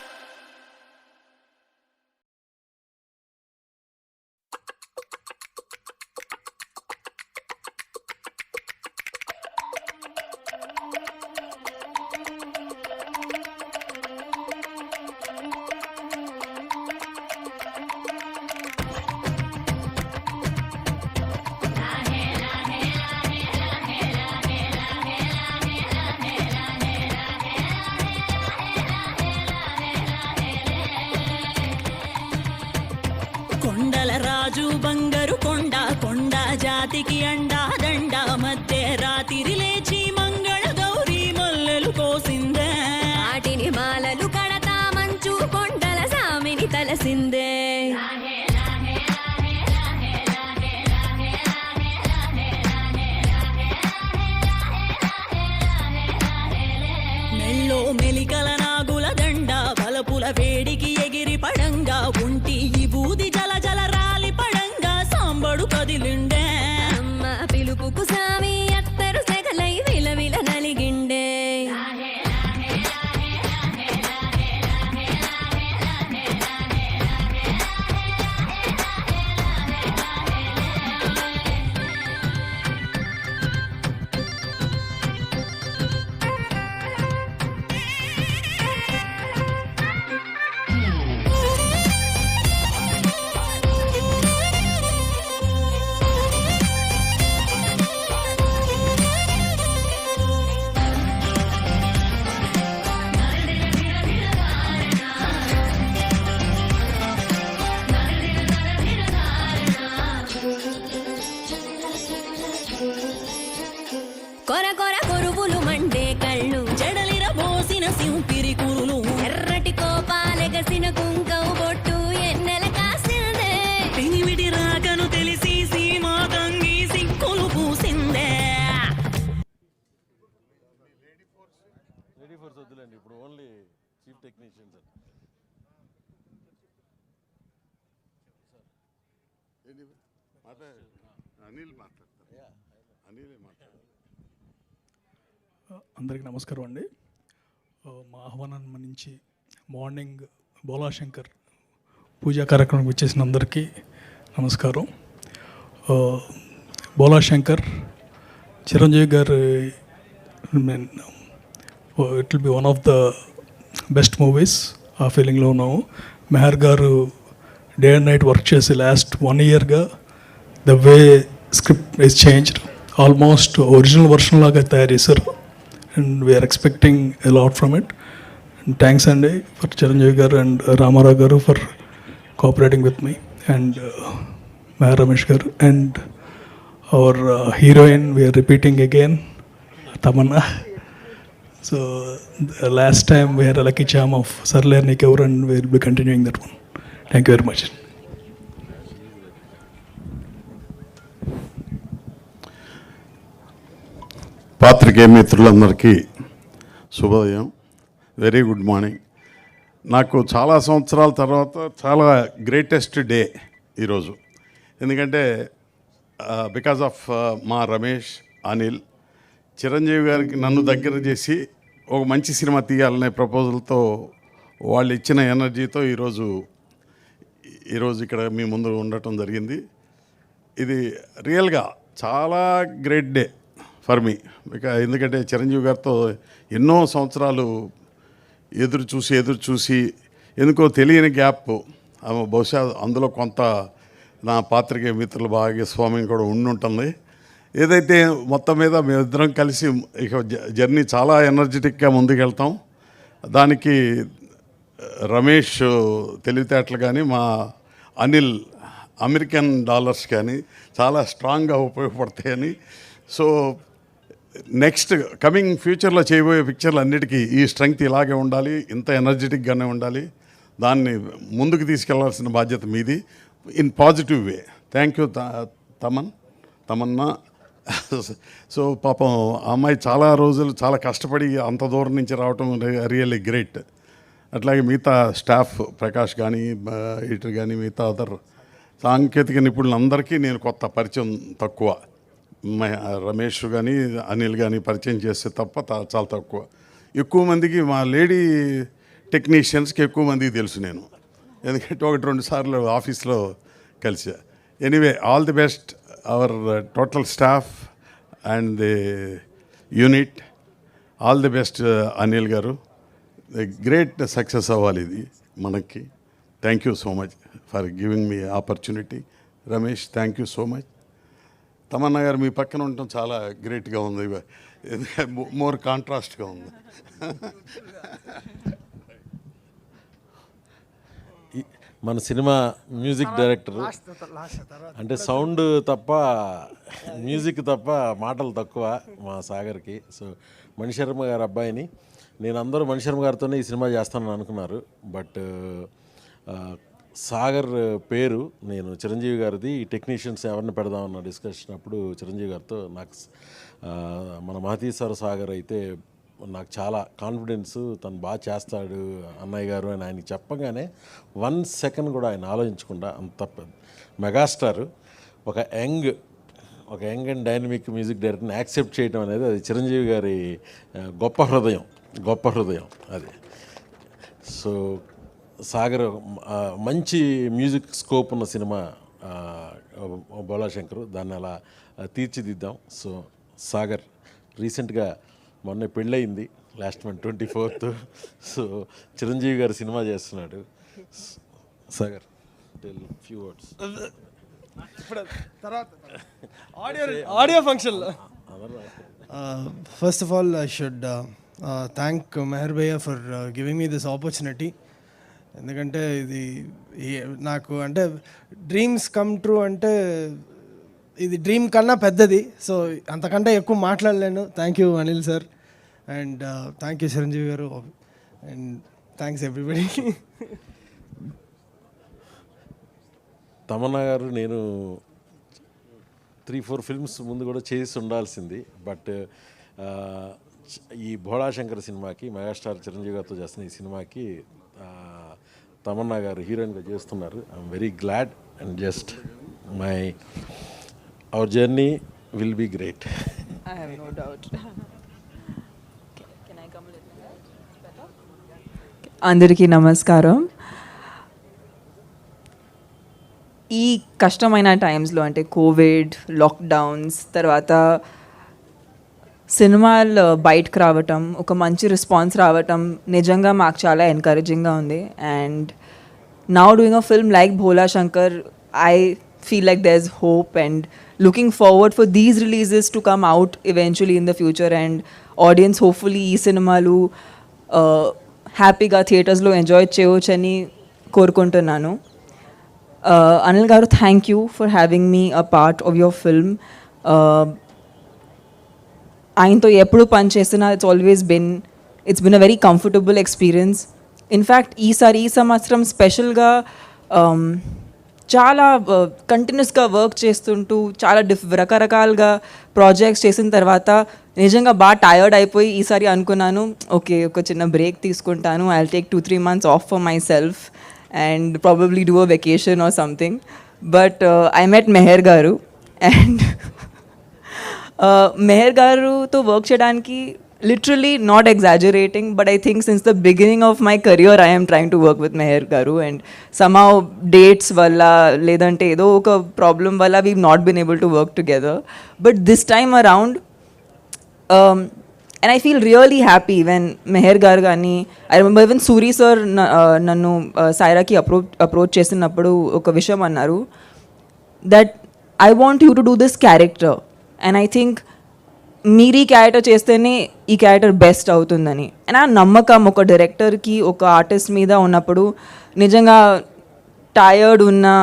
కొండల రాజు బంగారు కొండ కొండ జాతికి అండా వేడికి ఎగిరి పడంగా ఉంటి ఈ బూది జల జల రాలి పడంగా సాంబడు కదిలిండే అమ్మ పిలుపుకు సామి అత్తరు సెగలై విలవిల నలిగిండే కొర కొర కొరువులు మండే కళ్ళు జడలిర పోసిన సింపిరి కురులు ఎర్రటి కోపాలెగసిన కుంకవు బొట్టు ఎన్నెల కాసిందే పినివిడి రాకను తెలిసి సీమా తంగి సిక్కులు పూసిందే లేడీ ఫోర్స్ వద్దులేండి, ఇప్పుడు only chief technician sir. Anil మాట్లాడతారు. అనిలే మాట్లాడతారు. అందరికీ నమస్కారం అండి. మా ఆహ్వానం నుంచి మార్నింగ్ బోలాశంకర్ పూజా కార్యక్రమం ఇచ్చేసిన అందరికీ నమస్కారం. బోలాశంకర్ చిరంజీవి గారు it will be one of the best movies ఆ ఫీలింగ్లో ఉన్నాము. మెహర్ గారు డే అండ్ నైట్ వర్క్ చేసి లాస్ట్ 1 yearగా the way script is changed, almost original version లాగా తయారు చేశారు. And we are expecting a lot from it. And thanks Andy for Chiranjeevi garu and Ramarao garu for cooperating with me, and Meher Ramesh garu, and our heroine we are repeating again, Tamanna. So the last time we had a lucky charm of Sarler Nikaur, and we will be continuing that one. Thank you very much. పాత్రికేయ మిత్రులందరికీ శుభోదయం, very good morning. నాకు చాలా సంవత్సరాల తర్వాత చాలా greatest day ఈరోజు. ఎందుకంటే బికాజ్ ఆఫ్ మా రమేష్, అనిల్, చిరంజీవి గారికి నన్ను దగ్గర చేసి ఒక మంచి సినిమా తీయాలనే ప్రపోజల్తో వాళ్ళు ఇచ్చిన ఎనర్జీతో ఈరోజు ఇక్కడ మీ ముందు ఉండటం జరిగింది. ఇది రియల్గా చాలా గ్రేట్ డే ఫర్ మీ. ఎందుకంటే చిరంజీవి గారితో ఎన్నో సంవత్సరాలు ఎదురు చూసి ఎందుకో తెలియని గ్యాప్, బహుశా అందులో కొంత నా పాత్రికేయ మిత్రుల భాగస్వామ్యం కూడా ఉండుంటుంది. ఏదైతే మొత్తం మీద మేమిద్దరం కలిసి ఇక జర్నీ చాలా ఎనర్జెటిక్గా ముందుకెళ్తాం. దానికి రమేష్ తెలివితేటలు కానీ, మా అనిల్ అమెరికన్ డాలర్స్ కానీ చాలా స్ట్రాంగ్గా ఉపయోగపడతాయని. సో నెక్స్ట్ కమింగ్ ఫ్యూచర్లో చేయబోయే పిక్చర్లు అన్నిటికీ ఈ స్ట్రెంగ్త్ ఇలాగే ఉండాలి, ఇంత ఎనర్జెటిక్గానే ఉండాలి. దాన్ని ముందుకు తీసుకెళ్లాల్సిన బాధ్యత మీది in positive way. Thank you Tamannaah. So పాపం ఆ అమ్మాయి చాలా రోజులు చాలా కష్టపడి అంత దూరం నుంచి రావటం రియల్లీ గ్రేట్. అట్లాగే మిగతా స్టాఫ్ ప్రకాష్ కానీ, ఎడిటర్ కానీ, మిగతా అదర్ సాంకేతిక నిపుణులందరికీ నేను కొత్త పరిచయం తక్కువ. రమేష్ కానీ, అనిల్ కానీ పరిచయం చేస్తే తప్ప చాలా తక్కువ. ఎక్కువ మందికి మా లేడీ టెక్నీషియన్స్కి ఎక్కువ మందికి తెలుసు నేను, ఎందుకంటే 1-2 సార్లు ఆఫీస్లో కలిసా. Anyway, all the best our total staff and the unit. All the best Anil garu. Great success అవ్వాలి ఇది మనకి. Thank you so much for giving me opportunity. Ramesh, thank you so much. Tamannaah garu మీ పక్కన ఉండటం చాలా గ్రేట్గా ఉంది, మోర్ కాంట్రాస్ట్గా ఉంది. మన సినిమా మ్యూజిక్ డైరెక్టర్ అంటే సౌండ్ తప్ప మ్యూజిక్ తప్ప మాటలు తక్కువ మా సాగర్కి. సో మణిశర్మ గారి అబ్బాయిని నేను అందరూ మణిశర్మ గారితోనే ఈ సినిమా చేస్తానని అనుకున్నారు. బట్ సాగర్ పేరు నేను చిరంజీవి గారిది టెక్నీషియన్స్ ఎవరిని పెడదామన్న డిస్కషన్ అప్పుడు చిరంజీవి గారితో నాకు మన మహతీశ్వర సాగర్ అయితే నాకు చాలా కాన్ఫిడెన్స్, తను బాగా చేస్తాడు అన్నయ్య గారు అని ఆయనకి చెప్పగానే 1 సెకండ్ కూడా ఆయన ఆలోచించకుండా అంత మెగాస్టార్ ఒక యంగ్ అండ్ డైనమిక్ మ్యూజిక్ డైరెక్టర్ని యాక్సెప్ట్ చేయడం అనేది అది చిరంజీవి గారి గొప్ప హృదయం అది. సో సాగర్ మంచి మ్యూజిక్ స్కోప్ ఉన్న సినిమా బోళాశంకర్, దాన్ని అలా తీర్చిదిద్దాం. సో సాగర్ రీసెంట్గా మొన్న పెళ్ళయింది, last month 24th. So Chiranjeevi garu cinema చేస్తున్నాడు. Sagar tell few words. Audio function. First of all I should thank Mehar భయ్య for giving me this opportunity. ఎందుకంటే ఇది నాకు అంటే డ్రీమ్స్ కమ్ ట్రూ అంటే ఇది డ్రీమ్ కన్నా పెద్దది. సో అంతకంటే ఎక్కువ మాట్లాడలేను. Thank you Anil sir, and thank you Chiranjeevi గారు, అండ్ థ్యాంక్స్ ఎవ్రీబడి. తమన్నా గారు నేను 3-4 ఫిల్మ్స్ ముందు కూడా చేసి ఉండాల్సింది, బట్ ఈ భోళాశంకర్ సినిమాకి మెగాస్టార్ చిరంజీవి గారితో చేస్తున్న ఈ సినిమాకి తమన్నా గారు హీరోయిన్గా చేస్తున్నారు. I'm very glad and just our journey will be great. I have no doubt. Can I come a little better? అందరికీ నమస్కారం. ఈ కష్టమైన టైమ్స్లో అంటే కోవిడ్, లాక్డౌన్స్ తర్వాత సినిమాలు బయటకు రావటం, ఒక మంచి రెస్పాన్స్ రావటం నిజంగా మాకు చాలా ఎంకరేజింగ్గా ఉంది. And now doing a film like Bhola Shankar, I feel like there's hope and looking forward for these releases to come out eventually in the future, and audience hopefully ee cinemalu happy ga theaters lo enjoy cheyochani korukuntunnanu. Anil garu, thank you for having me a part of your film. ఆయనతో ఎప్పుడు పని చేసినా it's been a very comfortable experience. In fact ఈ సంవత్సరం స్పెషల్గా చాలా కంటిన్యూస్గా work చేస్తుంటూ చాలా రకరకాలుగా ప్రాజెక్ట్స్ చేసిన తర్వాత నిజంగా బాగా టయర్డ్ అయిపోయి ఈసారి అనుకున్నాను, ఓకే ఒక చిన్న బ్రేక్ తీసుకుంటాను. I will take 2-3 months off for myself and probably do a vacation or something. But I met Mehar గారు, అండ్ మెహర్ గారుతో వర్క్ చేయడానికి literally not exaggerating, but I think since the beginning of my career I am trying to work with Meher garu, and somehow dates valla ledante edo oka problem valla we've not been able to work together. But this time around and I feel really happy when Meher garu gani, I remember even Suri sir nannu Saira ki approach chesinappudu oka vishayam annaru that I want you to do this character, and I think మీరు ఈ character చేస్తేనే ఈ character best అవుతుందని. And ఆ నమ్మకం ఒక డైరెక్టర్కి ఒక ఆర్టిస్ట్ మీద ఉన్నప్పుడు నిజంగా టయర్డ్ ఉన్నా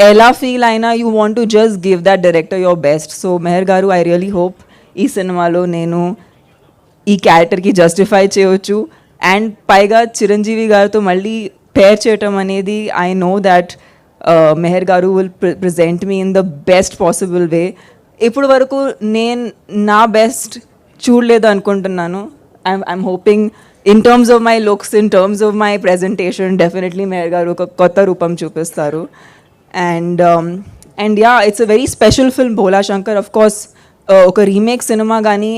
ఎలా ఫీల్ అయినా you want to just give that director your best. So Mehar గారు, ఐ రియలీ హోప్ ఈ సినిమాలో నేను ఈ క్యారెక్టర్కి జస్టిఫై చేయవచ్చు. అండ్ పైగా చిరంజీవి గారితో మళ్ళీ పేర్ చేయటం అనేది I know that Meher garu will present me in the best possible way. ఇప్పుడు వరకు నేను నా బెస్ట్ చూడలేదు అనుకుంటున్నాను. I'm hoping in terms of my looks, in terms of my presentation definitely Meher garu ఒక కొత్త రూపం చూపిస్తారు. And yeah, it's a very special film Bhola Shankar. Of course ఒక రీమేక్ సినిమా కానీ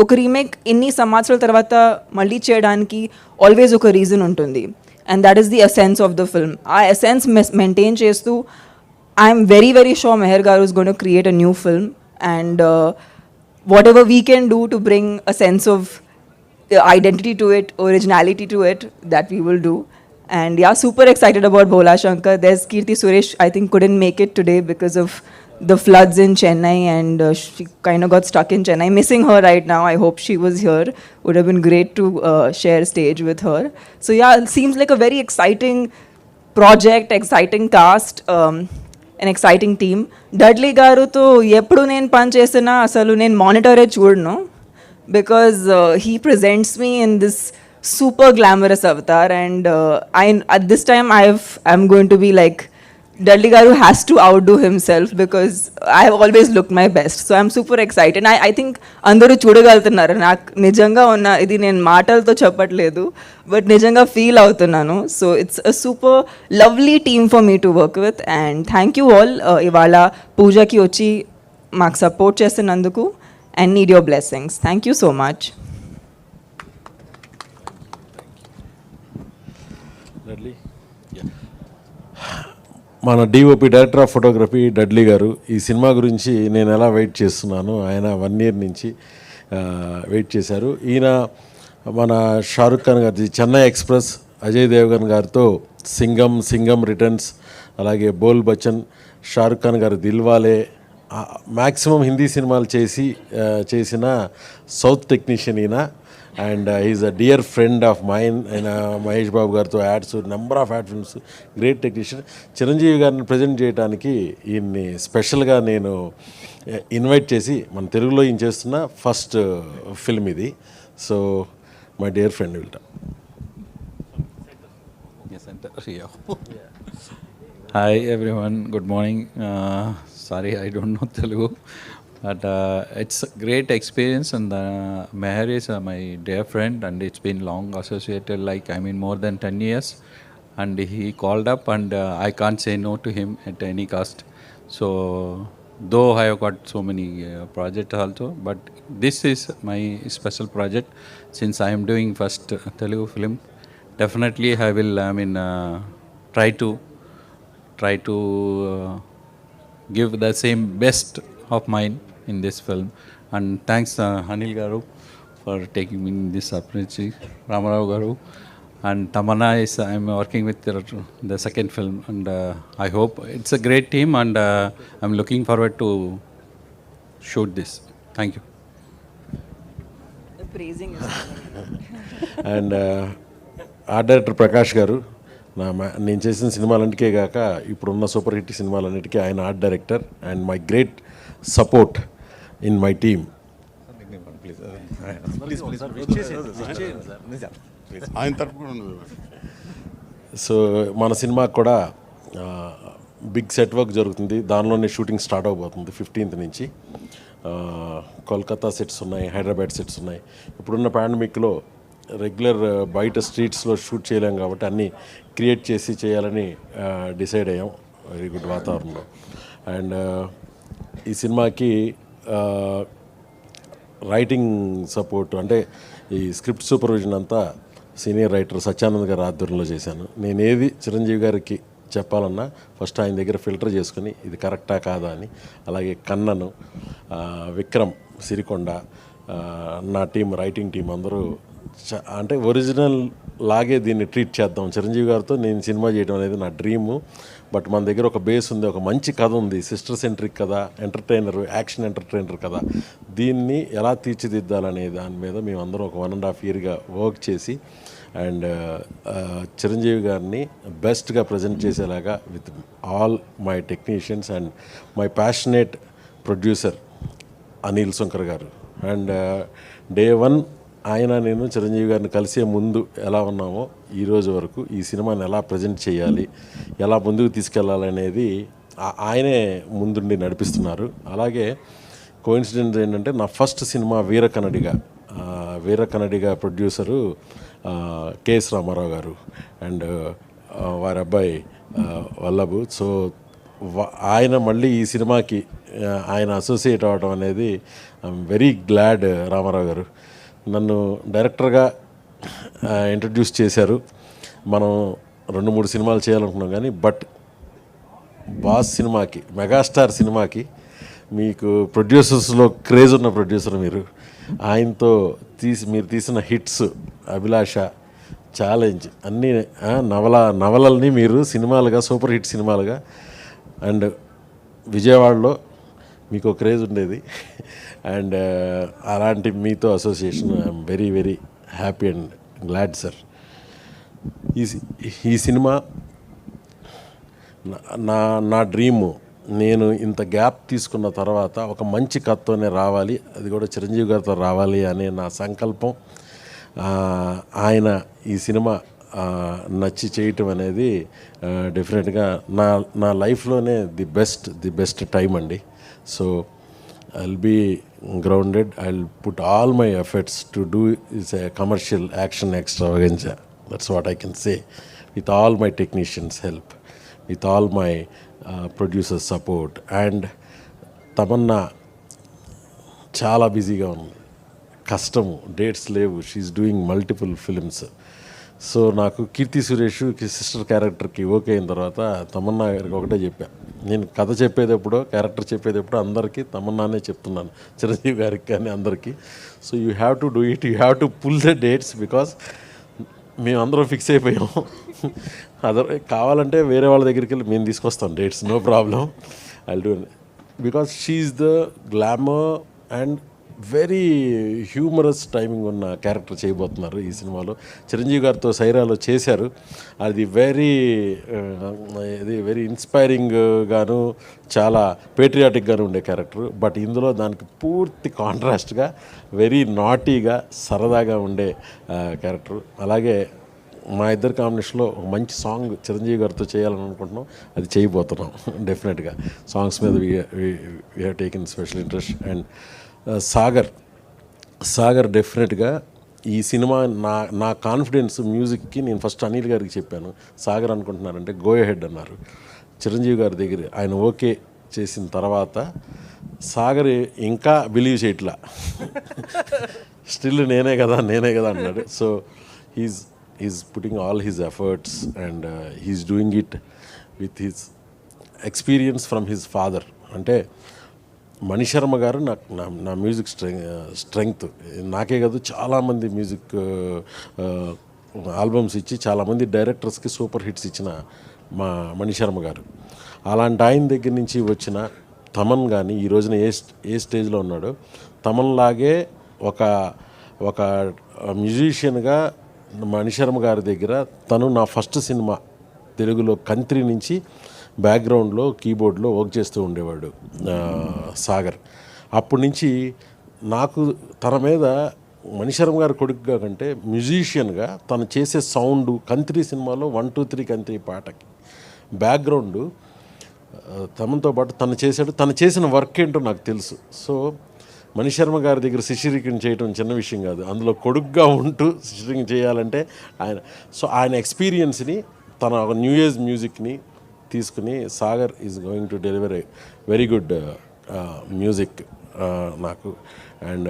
ఒక రీమేక్ ఇన్ని సంవత్సరాల తర్వాత మళ్ళీ చేయడానికి ఆల్వేస్ ఒక రీజన్ ఉంటుంది, and that is the essence of the film. ఆ ఎసెన్స్ మెయింటైన్ చేస్తూ I'm very, very sure Meher garu is going to create a new film, and whatever we can do to bring a sense of identity to it, originality to it, that we will do. And yeah, super excited about Bholashankar. There's Kirti Suresh, I think couldn't make it today because of the floods in Chennai, and she kind of got stuck in Chennai. Missing her right now. I hope she was here. Would have been great to share stage with her. So yeah, it seems like a very exciting project, exciting cast. an exciting team. Dudley garuto eppudu nenu pan chesina asalu nenu monitor chudnu, because he presents me in this super glamorous avatar, and at this time I'm going to be like Dudley Garu has to outdo himself because I have always looked my best. So I'm super excited. I think అందరూ చూడగలుగుతున్నారు నాకు నిజంగా ఉన్న ఇది నేను మాటలతో చెప్పట్లేదు but నిజంగా feel అవుతున్నాను. So it's a super lovely team for me to work with and thank you all ఇవాళ పూజకి వచ్చి మాకు సపోర్ట్ చేస్తున్నందుకు and need your blessings. Thank you so much. మన DOP director of photography Dudley garu, ఈ cinema గురించి నేను ఎలా వెయిట్ చేస్తున్నాను, ఆయన 1 year నుంచి వెయిట్ చేశారు. ఈయన మన షారుఖ్ ఖాన్ గారి చెన్నై ఎక్స్ప్రెస్, అజయ్ దేవగన్ గారితో సింగం రిటర్న్స్, అలాగే బోల్ బచ్చన్, షారుఖ్ ఖాన్ గారు దిల్వాలే, మ్యాక్సిమం హిందీ సినిమాలు చేసిన సౌత్ టెక్నీషియన్ ఈయన. And is a dear friend of mine. ఆయన మహేష్ బాబు గారితో ads, number of ad films, great technician. Chiranjeevi గారిని ప్రజెంట్ చేయడానికి ఈయన్ని స్పెషల్గా నేను ఇన్వైట్ చేసి మన తెలుగులో ఈయన చేస్తున్న ఫస్ట్ ఫిల్మ్ ఇది. So my dear friend will talk. Hi everyone, good morning. Sorry, I don't know Telugu. But it's a great experience, and Meher is my dear friend, and it's been long associated, like more than 10 years. And he called up, and I can't say no to him at any cost. So, though I have got so many projects also, but this is my special project since I am doing first Telugu film. Definitely, I will. Try to give the same best of mine in this film. And thanks Anil Garu for taking me in this opportunity, Ramarao Garu, and Tamanna is I'm working with the second film, and I hope it's a great team, and I'm looking forward to shoot this. Thank you. The praising is and art director Prakash గారు, నేను చేసిన సినిమాలన్నిటికే కాక ఇప్పుడున్న super hit సినిమాలన్నిటికీ ఆయన art director and my great support in my team. So మన సినిమాకి కూడా big set work జరుగుతుంది. దానిలోనే షూటింగ్ స్టార్ట్ అవబోతుంది 15th నుంచి. కోల్కతా సెట్స్ ఉన్నాయి, హైదరాబాద్ సెట్స్ ఉన్నాయి. ఇప్పుడున్న పాండమిక్లో రెగ్యులర్ బయట స్ట్రీట్స్లో షూట్ చేయలేం కాబట్టి అన్నీ క్రియేట్ చేసి చేయాలని డిసైడ్ అయ్యాం వెరీ గుడ్ వాతావరణంలో. అండ్ ఈ సినిమాకి రైటింగ్ సపోర్ట్ అంటే ఈ స్క్రిప్ట్ సూపర్విజన్ అంతా సీనియర్ రైటర్ సత్యానంద్ గారి ఆధ్వర్యంలో చేశాను. నేను ఏది చిరంజీవి గారికి చెప్పాలన్నా ఫస్ట్ ఆయన దగ్గర ఫిల్టర్ చేసుకుని ఇది కరెక్టా కాదా అని. అలాగే కన్నను, విక్రమ్, సిరికొండ, నా టీం, రైటింగ్ టీం అందరూ అంటే ఒరిజినల్ లాగే దీన్ని ట్రీట్ చేద్దాం. చిరంజీవి గారితో నేను సినిమా చేయడం అనేది నా డ్రీము. బట్ మన దగ్గర ఒక బేస్ ఉంది, ఒక మంచి కథ ఉంది, సిస్టర్ సెంట్రిక్ కథ, ఎంటర్టైనర్, యాక్షన్ ఎంటర్టైనర్ కథ. దీన్ని ఎలా తీర్చిదిద్దాలనే దాని మీద మేమందరం ఒక 1.5 yearగా వర్క్ చేసి అండ్ చిరంజీవి గారిని బెస్ట్గా ప్రజెంట్ చేసేలాగా with all my technicians and my passionate producer Anil Shankar garu. And day 1 ఆయన నేను చిరంజీవి గారిని కలిసే ముందు ఎలా ఉన్నామో ఈరోజు వరకు ఈ సినిమాని ఎలా ప్రజెంట్ చేయాలి, ఎలా ముందుకు తీసుకెళ్ళాలనేది ఆయనే ముందుండి నడిపిస్తున్నారు. అలాగే కోఇన్సిడెంట్ ఏంటంటే నా first cinema Veerakannadiga producer KS Ramarao garu and వారి అబ్బాయి వల్లభు. సో ఆయన మళ్ళీ ఈ సినిమాకి ఆయన అసోసియేట్ అవ్వడం అనేది ఐఎమ్ వెరీ గ్లాడ్. రామారావు గారు నన్ను డైరెక్టర్గా ఇంట్రడ్యూస్ చేశారు. మనం 2-3 సినిమాలు చేయాలనుకున్నాం కానీ బట్ బాస్ సినిమాకి, మెగాస్టార్ సినిమాకి మీకు ప్రొడ్యూసర్స్లో క్రేజ్ ఉన్న ప్రొడ్యూసర్ మీరు. ఆయనతో మీరు తీసిన హిట్స్, అభిలాష, ఛాలెంజ్ అన్నీ నవలల్ని మీరు సినిమాలుగా, సూపర్ హిట్ సినిమాలుగా, అండ్ విజయవాడలో మీకు క్రేజ్ ఉండేది. అండ్ అలాంటి మీతో association I'm very very happy and glad sir. ఈ సినిమా నా డ్రీము. నేను ఇంత గ్యాప్ తీసుకున్న తర్వాత ఒక మంచి కథతోనే రావాలి, అది కూడా చిరంజీవి గారితో రావాలి అనే నా సంకల్పం. ఆయన ఈ సినిమా నచ్చి చేయటం అనేది డెఫినెట్గా నా లైఫ్లోనే ది బెస్ట్ టైం అండి. So I'll be grounded. I'll put all my efforts to do is a commercial action extravaganza. That's what I can say. With all my technicians' help, with all my producers' support, and Tamanna చాలా బిజీగా ఉంది, కష్టము, dates లేవు, she's doing multiple films. So నాకు Keerthy Suresh sister క్యారెక్టర్కి okay అయిన తర్వాత తమన్నా గారికి ఒకటే చెప్పా, నేను కథ చెప్పేటప్పుడు క్యారెక్టర్ చెప్పేటప్పుడు అందరికీ తమన్నానే చెప్తున్నాను, చిరంజీవి గారికి కానీ అందరికీ. So you have to do it, you have to pull the dates because మేము అందరం ఫిక్స్ అయిపోయాం. కావాలంటే వేరే వాళ్ళ దగ్గరికి వెళ్ళి మేము తీసుకొస్తాం dates, no problem, I do. Because she's the glamour and very humorous timing ఉన్న క్యారెక్టర్ చేయబోతున్నారు ఈ సినిమాలో. చిరంజీవి గారితో సైరాలో చేశారు, అది వెరీ ఇన్స్పైరింగ్ గాను చాలా పేట్రియాటిక్గాను ఉండే క్యారెక్టర్. బట్ ఇందులో దానికి పూర్తి కాంట్రాస్ట్గా వెరీ నాటీగా సరదాగా ఉండే క్యారెక్టర్. అలాగే మా ఇద్దరు కాంబినేషన్లో ఒక మంచి సాంగ్ చిరంజీవి గారితో చేయాలని అనుకుంటున్నాం, అది చేయబోతున్నాం డెఫినెట్గా. సాంగ్స్ మీద we have taken special interest. And Sagar డెఫినెట్గా ఈ సినిమా నా కాన్ఫిడెన్స్ మ్యూజిక్కి నేను ఫస్ట్ అనిల్ గారికి చెప్పాను, సాగర్ అనుకుంటున్నారంటే గో హెడ్ అన్నారు. చిరంజీవి గారి దగ్గర ఆయన ఓకే చేసిన తర్వాత సాగర్ ఇంకా బిలీవ్ చేయట్లా, స్టిల్ నేనే కదా అన్నాడు. So he's putting all his efforts and he's doing it with his experience from his father. అంటే మణిశర్మ గారు నా మ్యూజిక్ స్ట్రెంగ్త్, నాకే కాదు చాలామంది మ్యూజిక్ ఆల్బమ్స్ ఇచ్చి చాలామంది డైరెక్టర్స్కి సూపర్ హిట్స్ ఇచ్చిన మా మణిశర్మ గారు. అలాంటి ఆయన దగ్గర నుంచి వచ్చిన తమన్ కానీ ఈ రోజున ఏ స్టేజ్లో ఉన్నాడో తమన్ లాగే ఒక మ్యూజిషియన్గా మణిశర్మ గారి దగ్గర తను నా ఫస్ట్ సినిమా తెలుగులో కంత్రి నుంచి బ్యాక్గ్రౌండ్లో కీబోర్డ్లో వర్క్ చేస్తూ ఉండేవాడు సాగర్. అప్పటి నుంచి నాకు తన మీద మణిశర్మ గారి కొడుకుగా కంటే మ్యూజిషియన్గా తను చేసే సౌండ్ కంత్రి సినిమాలో 1, 2, 3 కంత్రి పాటకి బ్యాక్గ్రౌండ్ తమతో పాటు తను చేసిన వర్క్ ఏంటో నాకు తెలుసు. సో మణిశర్మ గారి దగ్గర శిష్యరికం చేయడం చిన్న విషయం కాదు, అందులో కొడుకుగా ఉంటూ శిష్యరికం చేయాలంటే ఆయన ఎక్స్పీరియన్స్ని తన న్యూ ఏజ్ మ్యూజిక్ని తీసుకుని Sagar is going to deliver a very good music నాకు. అండ్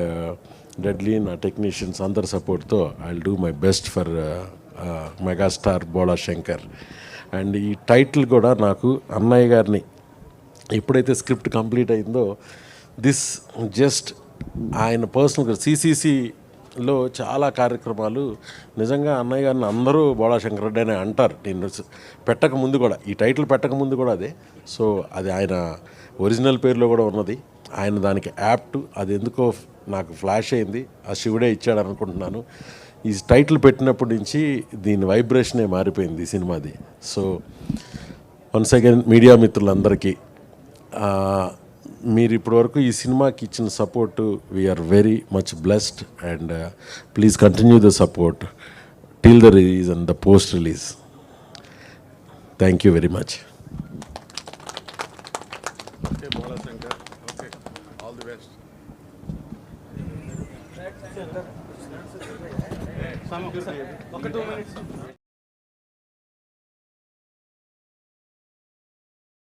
డెడ్లీ నా టెక్నీషియన్స్ అందరి సపోర్ట్తో I will do my best for megastar Bhola Shankar. And ఈ టైటిల్ కూడా నాకు అన్నయ్య గారిని ఎప్పుడైతే స్క్రిప్ట్ కంప్లీట్ అయిందో దిస్ జస్ట్ ఆయన పర్సనల్గా సిసిసిలో చాలా కార్యక్రమాలు నిజంగా అన్నయ్య గారిని అందరూ బోళా శంకర్ రెడ్డి అని అంటారు. నేను పెట్టకముందు కూడా ఈ టైటిల్ పెట్టకముందు కూడా అదే. సో అది ఆయన ఒరిజినల్ పేరులో కూడా ఉన్నది, ఆయన దానికి యాప్ట్, అది ఎందుకో నాకు ఫ్లాష్ అయింది, ఆ శివుడే ఇచ్చాడు అనుకుంటున్నాను. ఈ టైటిల్ పెట్టినప్పటి నుంచి దీని వైబ్రేషనే మారిపోయింది ఈ సినిమాది. సో వన్స్ అగైన్ మీడియా మిత్రులందరికీ మీరు ఇప్పటివరకు ఈ సినిమాకి ఇచ్చిన support we're very much blessed and please continue the support till the release and the post release. Thank you very much. ఒక 2 minutes.